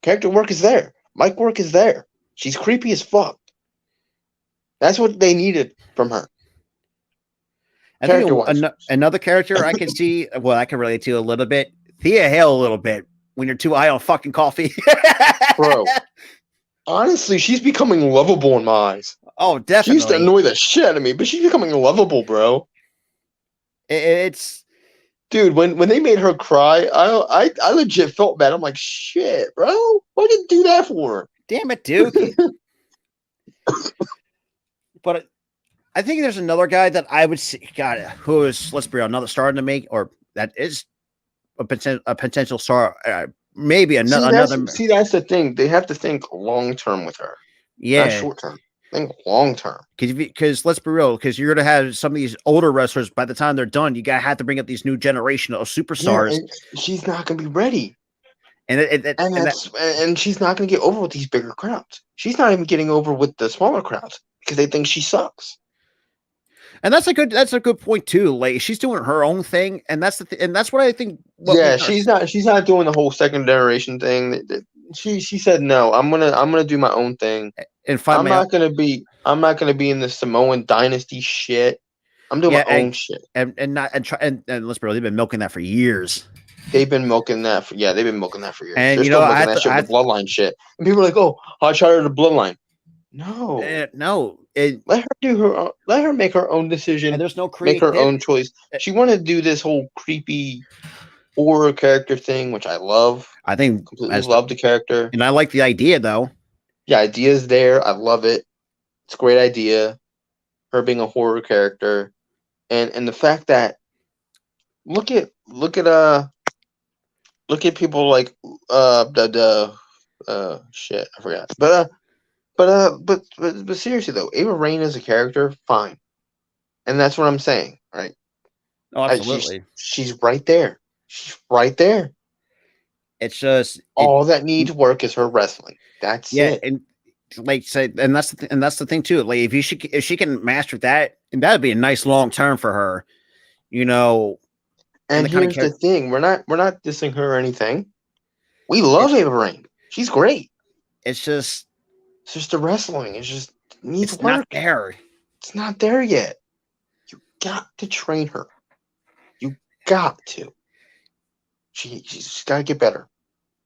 Character work is there. Mic work is there. She's creepy as fuck. That's what they needed from her. I think another character I can see, I can relate to a little bit. Thea Hale a little bit when you're too high on fucking coffee. Bro, honestly, she's becoming lovable in my eyes. Oh, definitely. She used to annoy the shit out of me, but she's becoming lovable, bro. It's... Dude, when they made her cry, I legit felt bad. I'm like, shit, bro. Why did you do that for her? Damn it, dude. But... I think there's another guy that I would see, who is, let's be real, another star to make, or that is a potential star maybe another. See, that's the thing. They have to think long term with her, not Yeah, short term. Think long term. because let's be real, because you're gonna have some of these older wrestlers by the time they're done. You gotta have to bring up these new generation of Yeah, superstars, and she's not gonna be ready, and and she's not gonna get over with these bigger crowds. She's not even getting over with the smaller crowds because they think she sucks. and that's a good point too. Like she's doing her own thing, and that's what I think. Yeah, she's not doing the whole second generation thing. She said no. I'm gonna do my own thing. And find I'm not gonna be in the Samoan dynasty shit. I'm doing my own shit. And let's be real, they've been milking that for years. They've been milking that for years. And They're still milking that shit with the bloodline shit. And people are like, "Oh, I'll try her the bloodline." No, no. Let her do her own, let her make her own decision. And there's no make her own choice. She wanted to do this whole creepy horror character thing, which I love. I think completely love the character. And I like the idea though. The idea's there. I love it. It's a great idea. Her being a horror character. And the fact that look at people like shit, I forgot. But seriously though, Ava Raine as a character, fine. And that's what I'm saying, right? Oh, absolutely. She's right there. She's right there. It's just all that needs work is her wrestling. That's it. And like say, and that's the thing too. Like if she can master that, and that'd be a nice long term for her, you know. And here's the thing: we're not dissing her or anything. We love Ava Raine. She's great. It's just the wrestling. It just needs work. Not there. It's not there yet. You got to train her. You got to. She's got to get better.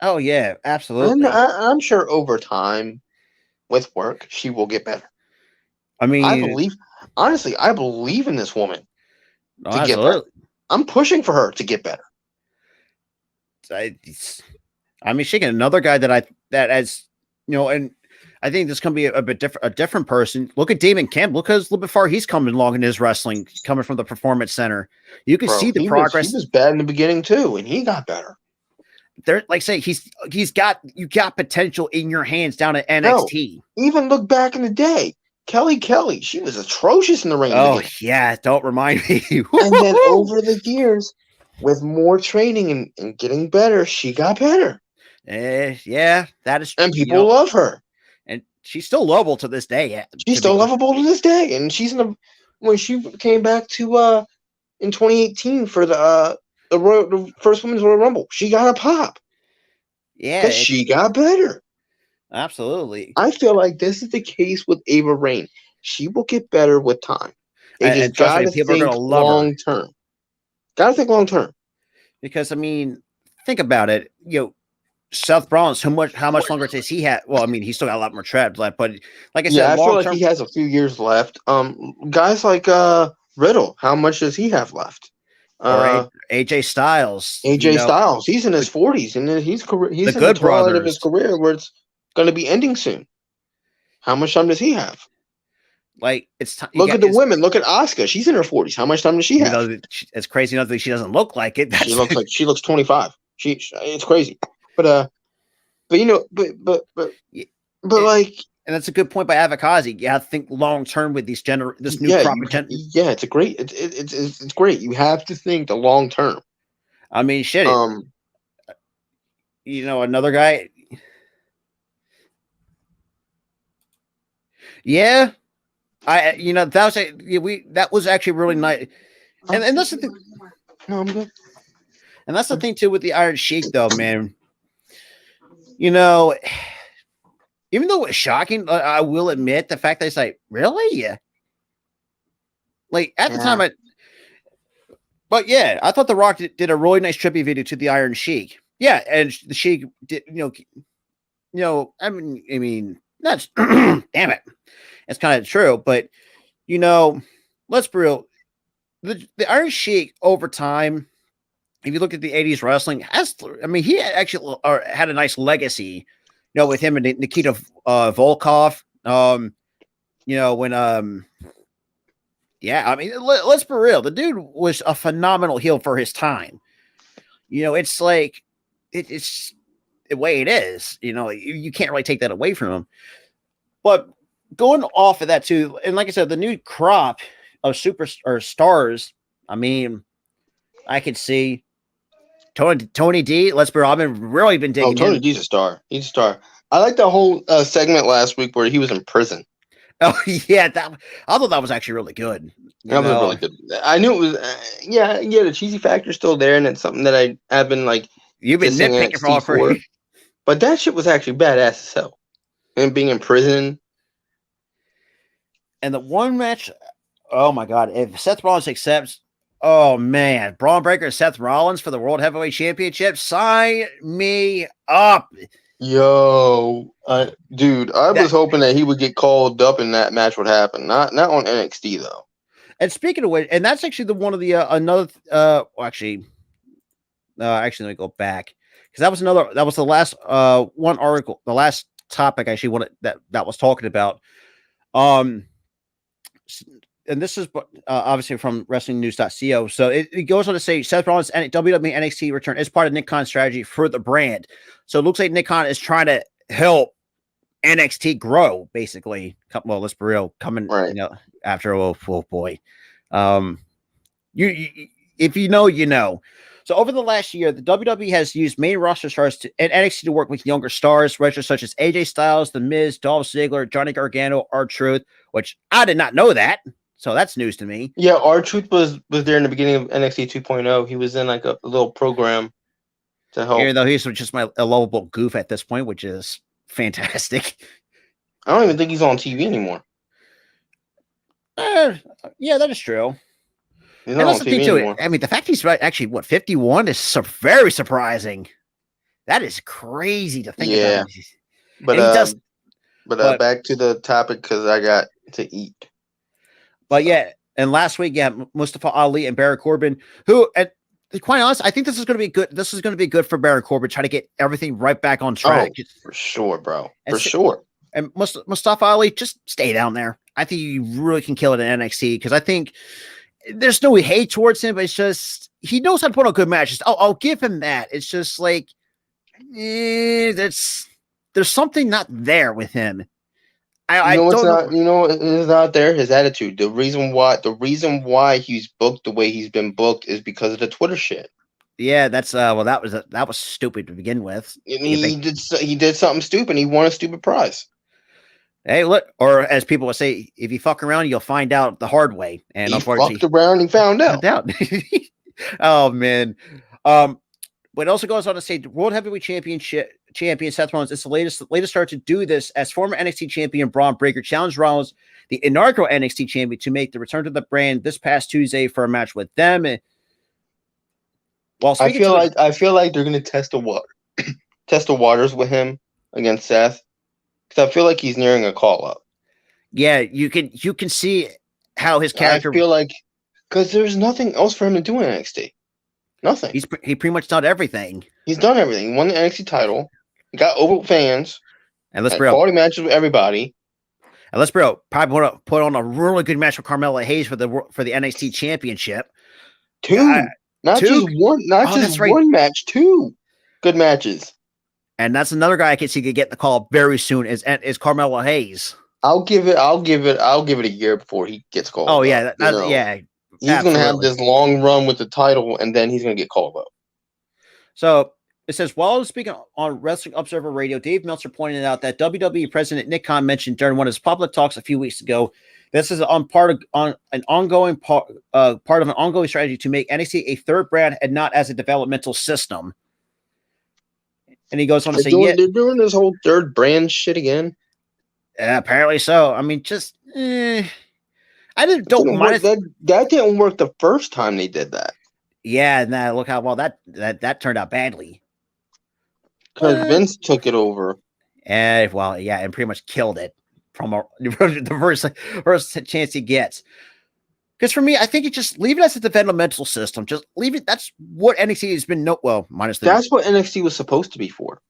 Oh yeah, absolutely. I'm sure over time, with work, she will get better. I mean, I believe in this woman to get better. I'm pushing for her to get better. I mean, she can another guy that as you know, and I think this can be a bit different, a different person. Look at Damon Kemp. Look how a little bit far he's coming along in his wrestling, coming from the Performance Center. You can see the progress. He was bad in the beginning too, and he got better. There, like say, you got potential in your hands down at NXT. No, even look back in the day. Kelly, she was atrocious in the ring. Oh yeah, don't remind me. And then over the years, with more training and getting better, she got better. Yeah, that is. And people love her. And she's still lovable to this day. She's still lovable to this day. And she's when she came back to in 2018 for the first Women's Royal Rumble, she got a pop. Yeah, she got better. Absolutely. I feel like this is the case with Ava Raine. She will get better with time. They just gotta think long term. Gotta think long term. Because I mean, think about it. You know, Seth Rollins, how much longer does he have? Well, I mean, he's still got a lot more tread left, but like I said, I feel like he has a few years left. Guys like Riddle, how much does he have left? Or AJ Styles. Styles, he's in his 40s, and he's in the twilight of his career where it's going to be ending soon. How much time does he have? Like it's look at the women. Look at Asuka. She's in her 40s. How much time does she have? It's crazy enough that she doesn't look like it. She looks 25. It's crazy. But like, and that's a good point by Avikazi. You have to think long term with this new crop of it's a great. It's great. You have to think the long term. I mean, shit. You know, another guy. Yeah, that was actually really nice, and that's the thing. No, I'm good. And that's the thing too with the Iron Sheik, though, man. You know, even though it's shocking, I will admit the fact that it's like, really, yeah. Like at the time, but yeah, I thought The Rock did a really nice tribute video to the Iron Sheik. Yeah, and the Sheik did, I mean, that's damn it. It's kind of true, but let's be real. The Iron Sheik over time, if you look at the 80s wrestling, he actually had a nice legacy, with him and Nikita Volkov. Let's be real. The dude was a phenomenal heel for his time. It's like, the way it is. You can't really take that away from him. But going off of that too, and like I said, the new crop of super or stars. I mean, I could see Tony D. Let's be real, I've been really been digging. Tony D's a star. He's a star. I like the whole segment last week where he was in prison. Oh yeah, I thought that was actually really good. That was really good. I knew it was. Yeah. The cheesy factor's still there, and it's something that I have been like. You've been nitpicking for, but that shit was actually badass as hell. And being in prison. And the one match, oh my god! If Seth Rollins accepts, oh man, Braun Breaker and Seth Rollins for the World Heavyweight Championship, sign me up. Yo, dude, I was hoping that he would get called up and that match would happen. Not on NXT though. And speaking of which, and that's actually the one of the another. Actually, let me go back because that was the last one article, the last topic I actually wanted that was talking about. And this is obviously from WrestlingNews.co. So it goes on to say Seth Rollins and WWE NXT return is part of Nick Khan's strategy for the brand. So it looks like Nick Khan is trying to help NXT grow, basically. Well, let's be real, coming right. After oh boy, you if you know, you know. So over the last year, the WWE has used main roster stars and NXT to work with younger stars, wrestlers such as AJ Styles, The Miz, Dolph Ziggler, Johnny Gargano, R-Truth, which I did not know that. So that's news to me. Yeah, R-Truth was there in the beginning of NXT 2.0. He was in like a little program to help. Even though he's just a lovable goof at this point, which is fantastic. I don't even think he's on TV anymore. Yeah, that is true. He's not on TV anymore. I mean, the fact he's actually 51 is very surprising. That is crazy to think about. But back to the topic because I got to eat. But yeah, and last week, Mustafa Ali and Baron Corbin, who, quite honest, I think this is going to be good. This is going to be good for Baron Corbin, try to get everything right back on track. Oh, for sure, bro. For sure. And Mustafa Ali, just stay down there. I think you really can kill it in NXT because I think there's no hate towards him, but it's just he knows how to put on good matches. I'll give him that. It's just like there's something not there with him. It's not there. His attitude. The reason why he's booked the way he's been booked is because of the Twitter shit. Yeah, that's that was stupid to begin with. He did something stupid. He won a stupid prize. Hey, look, or as people would say, if you fuck around, you'll find out the hard way. And he unfortunately, fucked around and found out. Oh man. But it also goes on to say the World Heavyweight Champion Seth Rollins is the latest start to do this as former NXT champion Braun Breaker challenged Rollins, the inaugural NXT champion, to make the return to the brand this past Tuesday for a match with them. I feel like they're going to test the waters with him against Seth because I feel like he's nearing a call up. Yeah, you can see how his character. I feel like because there's nothing else for him to do in NXT. Nothing. He pretty much done everything. He's done everything. He won the NXT title. He got over fans. And let's be real. Quality matches with everybody. And let's be real. Probably put on a really good match with Carmella Hayes for the NXT Championship. Not just one match. Two good matches. And that's another guy I can see could get the call very soon. Is Carmella Hayes. I'll give it a year before he gets called. Oh yeah, yeah. He's going to have this long run with the title, and then he's going to get called up. So it says, while speaking on Wrestling Observer Radio, Dave Meltzer pointed out that WWE President Nick Khan mentioned during one of his public talks a few weeks ago, this is part of an ongoing strategy to make NXT a third brand and not as a developmental system. And he goes on to say, they're doing this whole third brand shit again. Apparently so. I mean, just. I don't mind that didn't work the first time they did that. Yeah, and look how well that turned out badly. Because Vince took it over. And pretty much killed it from the first chance he gets. Because for me, I think you just leave it as a developmental system. Just leave it. That's what NXT has been. Minus that's what NXT was supposed to be for.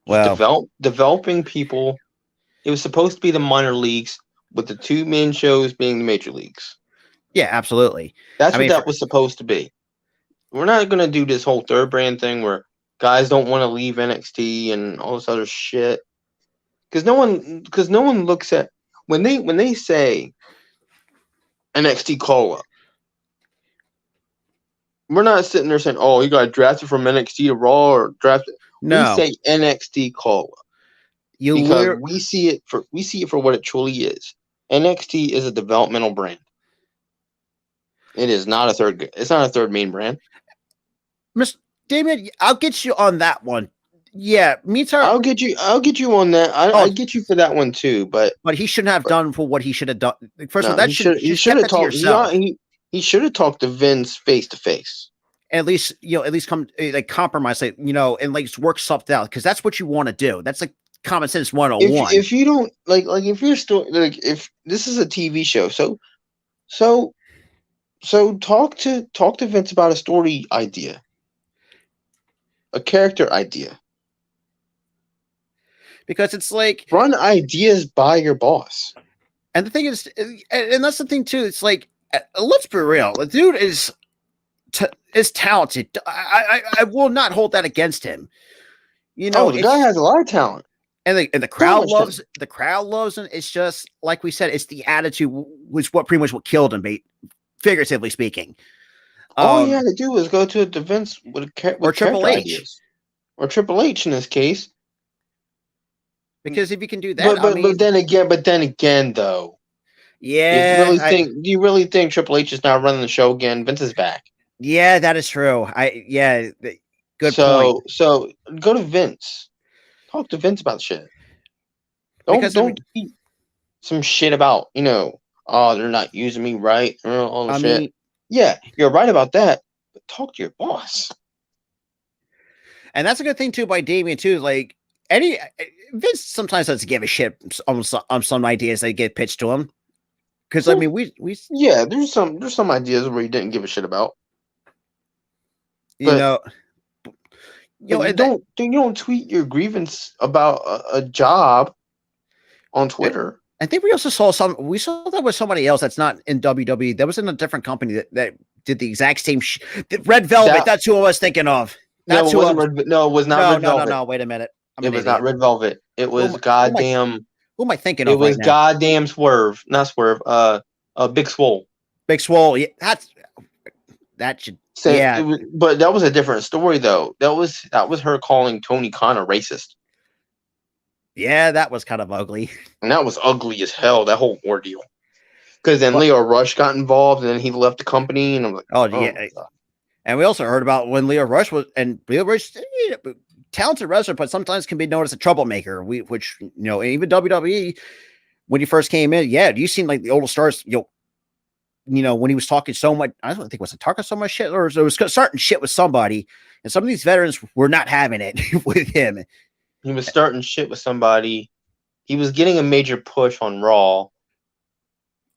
Developing people. It was supposed to be the minor leagues, with the two main shows being the major leagues. Yeah, absolutely. That's what that was supposed to be. We're not going to do this whole third brand thing where guys don't want to leave NXT and all this other shit. Because no one looks at when they say NXT call up. We're not sitting there saying, "Oh, you got drafted from NXT to Raw or drafted." No, We say NXT call up because we see it for what it truly is. NXT is a developmental brand. It is not a third. It's not a third main brand. Mr. Damien, I'll get you on that one. Yeah, I'll get you on that. I get you for that one too. But he shouldn't have done for what he should have done. First of all, that he should have talked. He should have talked to Vince face to face. At least come like compromise, like, and like work something out, because that's what you want to do. That's like common sense 101. If you don't like if you're still like if this is a TV show, so talk to Vince about a story idea, a character idea. Because it's like run ideas by your boss. And the thing is, and that's the thing too. It's like, let's be real. The dude is talented. I will not hold that against him. The guy has a lot of talent, and the crowd loves the crowd loves him. It's just like we said. It's the attitude, which pretty much what killed him, figuratively speaking. All you had to do was go to the Vince with or Triple H, ideas. Or Triple H in this case. Because if you can do that, but then again, though, yeah, do you really think Triple H is now running the show again? Vince is back. Yeah, that is true. Good point. So go to Vince, talk to Vince about shit. Don't tweet some shit about they're not using me right, all the shit. Yeah, you're right about that, but talk to your boss. And that's a good thing too by Damien too. Like Vince sometimes doesn't give a shit on some ideas that get pitched to him. Because we there's some ideas where he didn't give a shit about. You don't tweet your grievance about a job on Twitter. I think we also saw that with somebody else that's not in WWE. That was in a different company that did the exact same Red Velvet. That's who I was thinking of. It was not Red Velvet. No, wait a minute. It was not Red Velvet. It was goddamn. Who am I thinking of? It was goddamn Swerve, not Swerve. Big Swole. Big Swole. Yeah, that should. But that was a different story, though. That was her calling Tony Khan a racist. Yeah, that was kind of ugly. And that was ugly as hell. That whole ordeal. Because then Leo Rush got involved, and then he left the company, and I'm like, oh yeah. And we also heard about when Leo Rush talented wrestler, but sometimes can be known as a troublemaker. Which even WWE when he first came in, you seen like the old stars, when he was talking so much, I don't think was it talking so much shit, or it was starting shit with somebody, and some of these veterans were not having it with him. He was starting shit with somebody. He was getting a major push on Raw,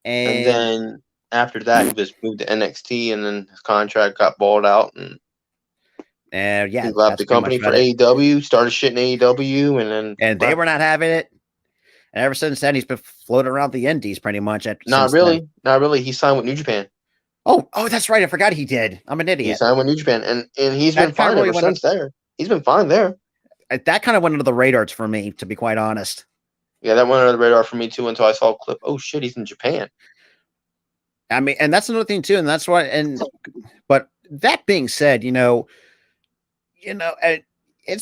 and then after that, he was moved to NXT, and then his contract got balled out, and he left the company for AEW, started shit in AEW, and they were not having it. And ever since then, he's been floating around the Indies pretty much. Not really. He signed with New Japan. Oh, that's right. I forgot he did. I'm an idiot. He signed with New Japan, and he's been fine ever since there. He's been fine there. That kind of went under the radar for me, to be quite honest. Yeah, that went under the radar for me too until I saw a clip. Oh shit, he's in Japan. I mean, and that's another thing too, and that's why. But that being said, it's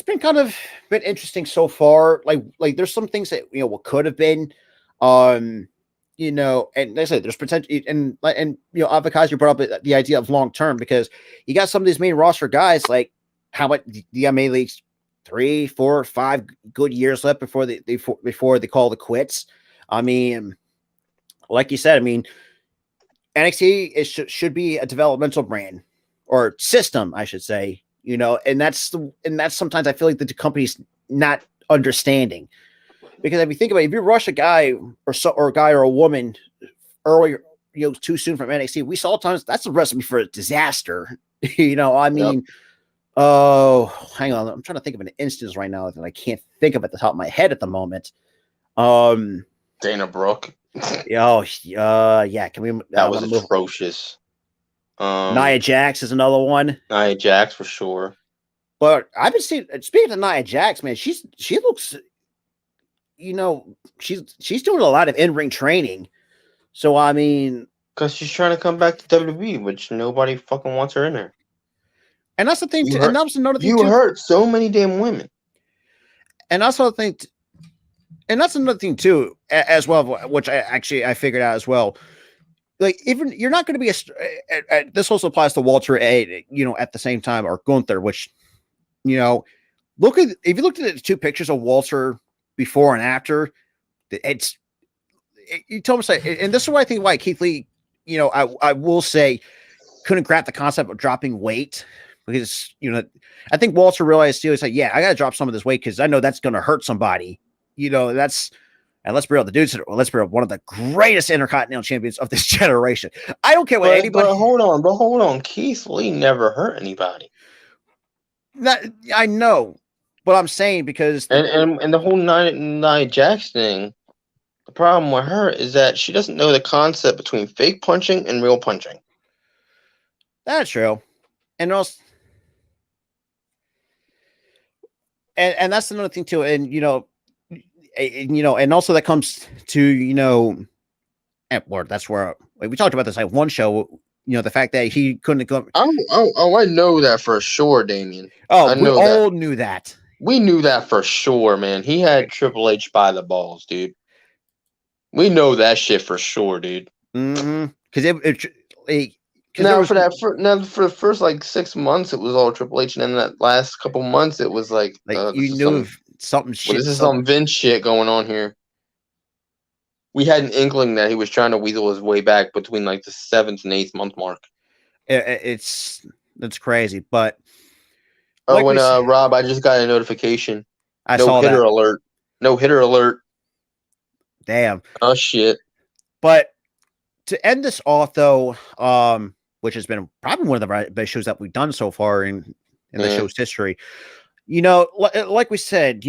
been kind of been interesting so far. Like there's some things that what could have been, and they say there's potential, and Avocaz, you brought up the idea of long term, because you got some of these main roster guys like how much the MA leagues 3, 4, 5 good years left before they call the quits. I mean, like you said, NXT should be a developmental brand or system, I should say. And that's sometimes I feel like the company's not understanding, because if you think about it, if you rush a guy or a guy or a woman earlier, too soon from NXT, we saw times that's a recipe for a disaster. Yep. Oh, hang on. I'm trying to think of an instance right now that I can't think of at the top of my head at the moment. Dana Brooke. Yeah. Can we? That was atrocious. Nia Jax is another one. Nia Jax for sure. But I've been seeing. Speaking of Nia Jax, man, she looks. She's doing a lot of in ring training. So I mean, Because she's trying to come back to WWE, which nobody fucking wants her in there. and that's the thing. You Too, hurt- and that was another thing. You too. hurt so many damn women. And also think, and that's another thing too, as well, which I figured out as well. Like, even you're not going to be this also applies to Walter A. At the same time, or Gunther, which look at if you looked at the two pictures of Walter before and after, you told me, and this is why I think why Keith Lee, I will say, couldn't grasp the concept of dropping weight. Because I think Walter realized too. He's like, yeah, I got to drop some of this weight because I know that's going to hurt somebody. And let's be real, the dude's one of the greatest Intercontinental champions of this generation. I don't care what anybody. But hold on. Keith Lee never hurt anybody. I know, but I'm saying because and the whole Nia Jax thing. The problem with her is that she doesn't know the concept between fake punching and real punching. That's true, and also. And that's another thing too, and and also that comes to that's where we talked about this like one show. The fact that he couldn't go. Oh, I know that for sure, Damien. Oh, we all knew that. We knew that for sure, man. He had Triple H by the balls, dude. We know that shit for sure, dude. Because for the first like 6 months, it was all Triple H, and then that last couple months, it was like you knew something shit. This is some Vince shit going on here. We had an inkling that he was trying to weasel his way back between like the 7th and 8th month mark. It's crazy, but Rob, I just got a notification. I saw hitter that. alert. No hitter alert. Damn. Oh shit. But to end this off, though, which has been probably one of the best shows that we've done so far in the show's history. Like we said,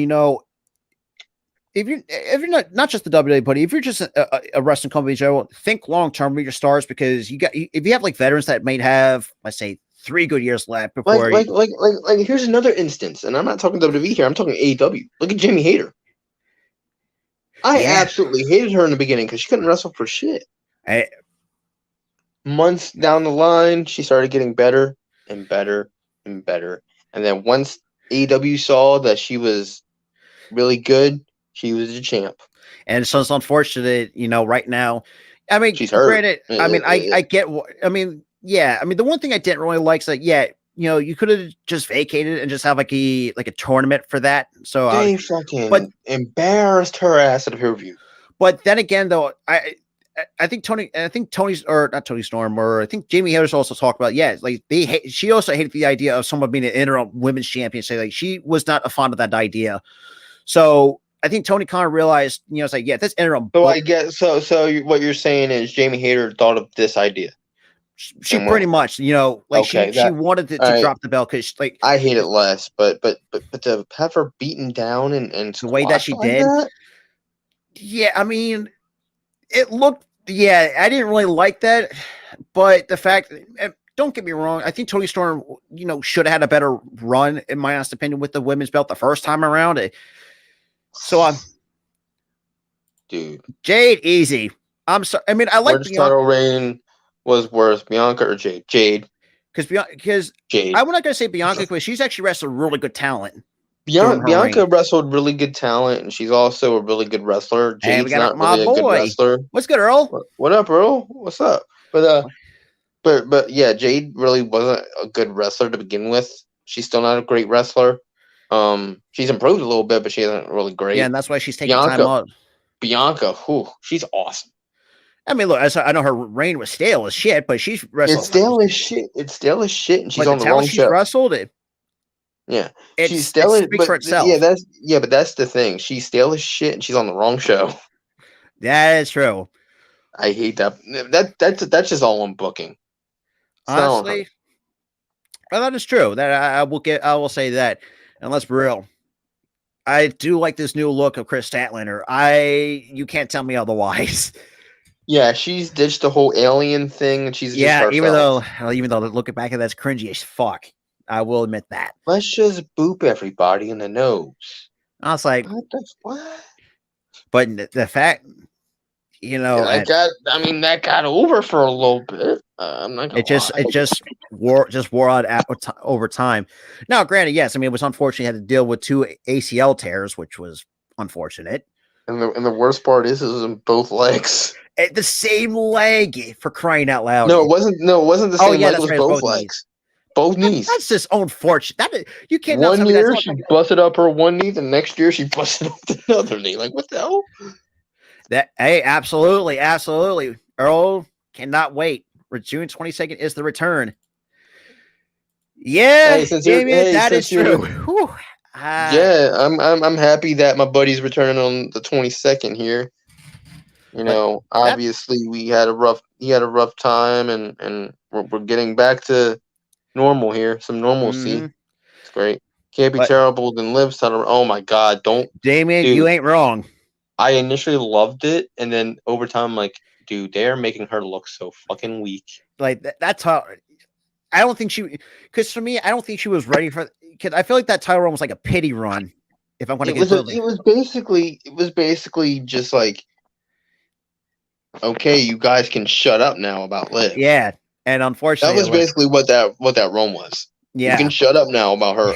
if you're not just the WWE, but if you're just a wrestling company in general, think long term with your stars, because if you have like veterans that may have, let's say, 3 good years left before like here's another instance, and I'm not talking WWE here, I'm talking AEW. Look at Jamie Hayter. I absolutely hated her in the beginning because she couldn't wrestle for shit. Months down the line, she started getting better and better and better. And then once AEW saw that she was really good, she was a champ. And so it's unfortunate, right now. I mean, she's hurt. Granted, I mean, I get. I mean, yeah. I mean, the one thing I didn't really like is that, you could have just vacated and just have like a tournament for that. So they fucking embarrassed her ass at the pay-per-view. But then again, though, I think Tony's, or not Tony Storm, or I think Jamie Harris also talked about, like she also hated the idea of someone being an interim women's champion. So like she was not a fond of that idea. So I think Tony Khan realized, it's like, this interim. So I guess so what you're saying is Jamie Hayter thought of this idea. She pretty much, she wanted to drop the belt because like I hate it less, but to have her beaten down and the way that she did. That? Yeah, I mean, it looked. Yeah, I didn't really like that, but the fact. Don't get me wrong. I think Tony Storm, should have had a better run, in my honest opinion, with the women's belt the first time around. Dude, Jade, easy. I'm sorry. I mean, I like the title reign was worse, Bianca or Jade? Jade. Because Jade. I'm not going to say Bianca because she's actually wrestled really good talent. Bianca wrestled really good talent, and she's also a really good wrestler. Jade's not really a good wrestler. What's good, Earl? What up, Earl? What's up? But yeah, Jade really wasn't a good wrestler to begin with. She's still not a great wrestler. She's improved a little bit, but she isn't really great. Yeah, and that's why she's taking time out. Bianca, she's awesome. I mean, look, I know her reign was stale as shit, but she's wrestled. It's stale as shit, and she's on the wrong show. Wrestled it. Yeah, she's stale. It speaks for itself. But that's the thing. She's stale as shit, and she's on the wrong show. That is true. I hate that. That's just all I'm booking. Honestly, well, that is true. That I will say that. And let's be real. I do like this new look of Chris Statlander. You can't tell me otherwise. Yeah, she's ditched the whole alien thing, and she's even though looking back at that's cringy as fuck. I will admit that. Let's just boop everybody in the nose. I was like, What? but the fact, That got over for a little bit. I'm not gonna lie. it just wore out over time. Now, granted, yes, I mean it was unfortunate. Had to deal with 2 ACL tears, which was unfortunate. And the worst part is it was in both legs. At the same leg, for crying out loud. No, it wasn't. No, it wasn't the same leg. It was right, both legs. Both knees. That's just unfortunate. You can't. One year she busted up her one knee, the next year she busted up the other knee. Like, what the hell? Absolutely. Earl cannot wait. June 22nd is the return. Yeah, that is true. Yeah, I'm happy that my buddy's returning on the 22nd here. Obviously he had a rough time, and we're getting back to normal here, some normalcy. Mm-hmm. It's great. Can't be terrible than Liv's title. Oh my God, don't, Damien, dude, you ain't wrong. I initially loved it, and then over time, I'm like, dude, they're making her look so fucking weak. Like that's how. I don't think because for me, I don't think she was ready for. Because I feel like that title run was like a pity run. If I'm going to get it was basically just like, okay, you guys can shut up now about Liv. Yeah, and unfortunately, that was basically what that run was. Yeah, you can shut up now about her.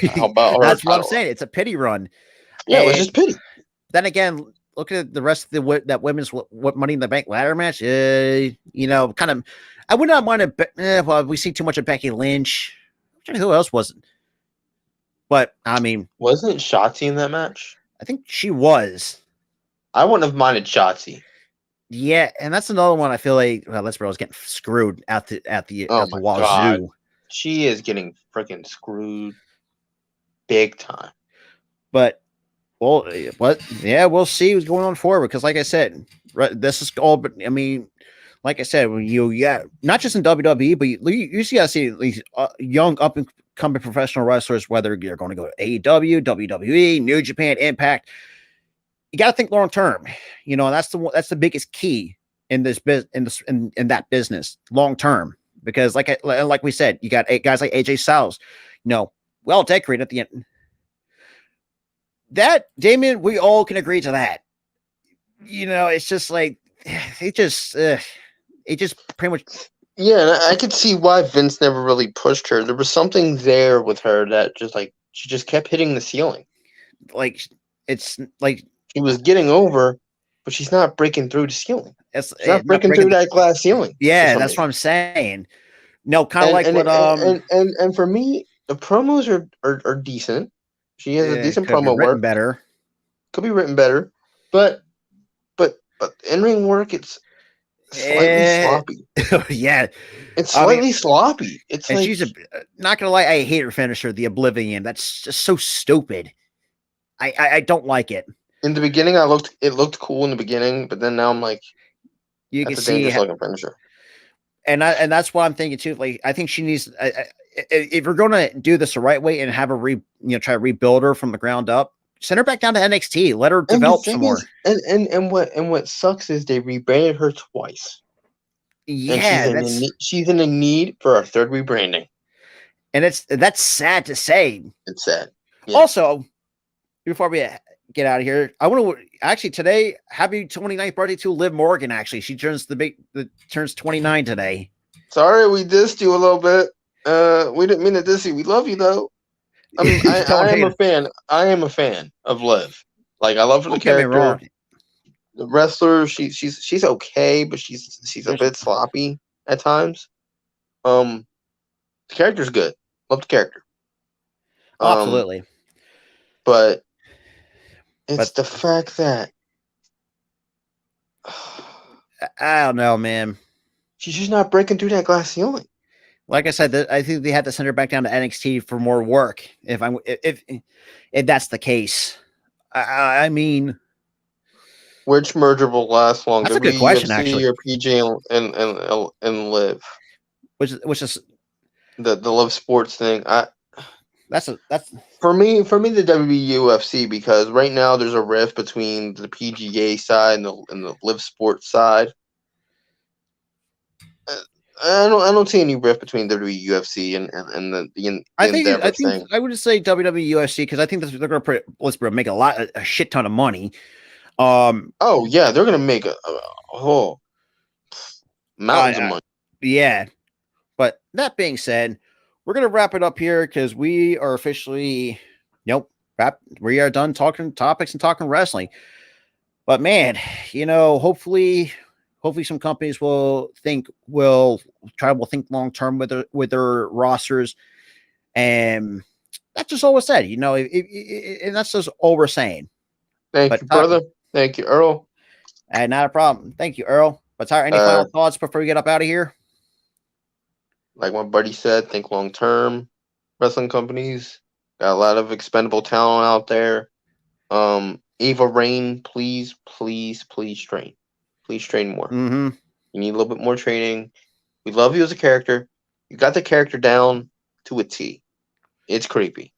That's what I'm saying. It's a pity run. Yeah, it was just pity. Then again, look at the rest of that women's Money in the Bank ladder match. Kind of. I would not mind we see too much of Becky Lynch. Who else wasn't? But I mean, wasn't Shotzi in that match? I think she was. I wouldn't have minded Shotzi. Yeah, and that's another one. I feel like Les Bro is getting screwed at the wazoo. She is getting freaking screwed, big time. But we'll see what's going on forward. Because, like I said, this is all. But I mean, like I said, when not just in WWE, but you see, I see these young up and coming professional wrestlers, whether you're going to go to AEW, WWE, New Japan, Impact. You got to think long term. That's the biggest key in this in that business, long term. Because like we said, you got guys like AJ Styles, well decorated at the end. That, Damien, we all can agree to that. It's just like it just pretty much. Yeah, and I could see why Vince never really pushed her. There was something there with her that she just kept hitting the ceiling. Like it's like she was getting over, but she's not breaking through the ceiling. She's not breaking through that glass ceiling. Yeah, that's what I'm saying. No, kind of like what and for me, the promos are decent. She has a decent promo work. Better. Could be written better, but in-ring work, it's slightly sloppy. Yeah, it's slightly sloppy. It's and she's not gonna lie. I hate her finisher, the Oblivion. That's just so stupid. I don't like it. In the beginning, it looked cool in the beginning, but then now I'm like, you can see looking finisher. And that's what I'm thinking too. Like, I think she needs. If we're going to do this the right way and have her try to rebuild her from the ground up, send her back down to NXT. Let her develop some more. And what sucks is they rebranded her twice. Yeah, she's in a need for a third rebranding. And that's sad to say. It's sad. Yeah. Also, before we get out of here, I want to actually today, happy 29th birthday to Liv Morgan. Actually, she turns turns 29 today. Sorry, we dissed you a little bit. We didn't mean to diss you. We love you though. I am a fan. I am a fan of Liv. Like, I love her, the character. The wrestler, she's okay, but she's a bit sloppy at times. The character's good. Love the character. Absolutely. But it's the fact that I don't know, man. She's just not breaking through that glass ceiling. Like I said, I think they had to send her back down to NXT for more work. If that's the case, I mean, which merger will last longer? That's a good question, actually. Or PG and Liv, which is the Liv Sports thing. That's for me the WUFC, because right now there's a rift between the PGA side and the Liv Sports side. I don't see any rift between WWE, UFC, and the Endeavor thing. I would just say WWE, UFC because I think they're going to let's make a shit ton of money. Oh yeah, they're going to make a whole mountains of money. Yeah, but that being said, we're going to wrap it up here because we are officially, we are done talking topics and talking wrestling. But man, hopefully some companies will think long term with their rosters, and that's just all we're said. And that's just all we're saying. Thank you, brother. Thank you, Earl. Not a problem. Thank you, Earl. But Tyler, any final thoughts before we get up out of here? Like my buddy said, think long term. Wrestling companies got a lot of expendable talent out there. Ava Rain, please train. Please train more. Mm-hmm. You need a little bit more training. We love you as a character. You got the character down to a T. It's creepy.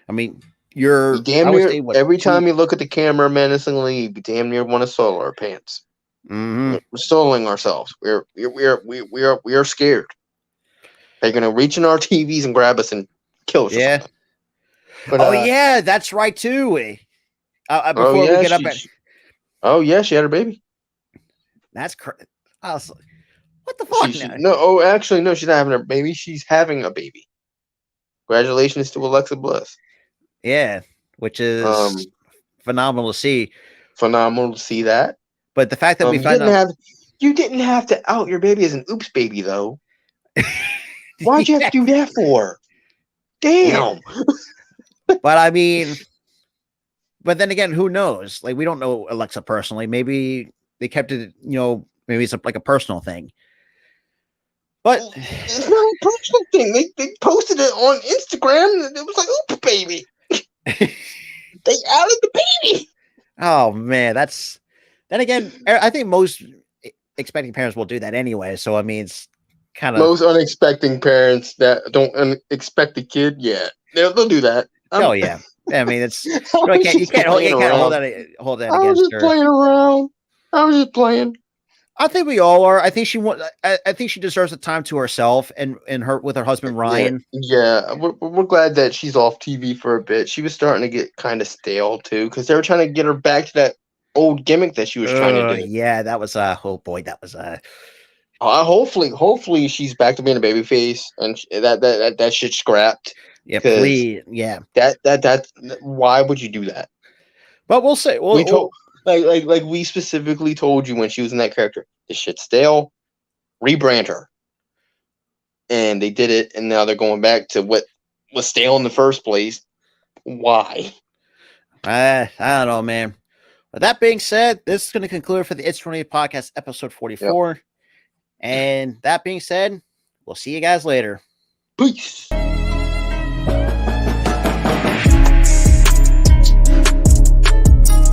I mean, you're damn near every time you look at the camera menacingly, you damn near want to soil our pants. Mm-hmm. We're soiling ourselves. We are scared. They're gonna reach in our TVs and grab us and kill us. Yeah. But, yeah, that's right too. Before we get up, she had her baby. That's crazy. What the fuck? No, actually, no, she's not having her baby. She's having a baby. Congratulations to Alexa Bliss. Yeah, which is phenomenal to see. Phenomenal to see that. But the fact that we found out you didn't have to out your baby as an oops baby, though. Why'd you have to do that for? Damn. But I mean, but then again, who knows? Like, we don't know Alexa personally. Maybe they kept it, maybe it's like a personal thing. But it's not a personal thing. They posted it on Instagram. And it was like, oops, baby. They outed the baby. Oh man, then again, I think most expecting parents will do that anyway. So I mean, it's kind of most unexpecting parents that don't expect a kid. Yeah, they'll do that. Oh yeah, I mean it's you can't hold that against her. I was just playing around. I was just playing. I think we all are. I think she deserves the time to herself and with her husband Ryan. Yeah, we're glad that she's off TV for a bit. She was starting to get kind of stale too because they were trying to get her back to that old gimmick that she was trying to do. Yeah, that was oh boy, that was hopefully she's back to being a babyface and that shit's scrapped. Yeah, please. Yeah. That why would you do that? But we'll say like we specifically told you when she was in that character, this shit's stale. Rebrand her. And they did it, and now they're going back to what was stale in the first place. Why? I don't know, man. But that being said, this is going to conclude for the It's 28 Podcast, episode 44. Yep. And that being said, we'll see you guys later. Peace.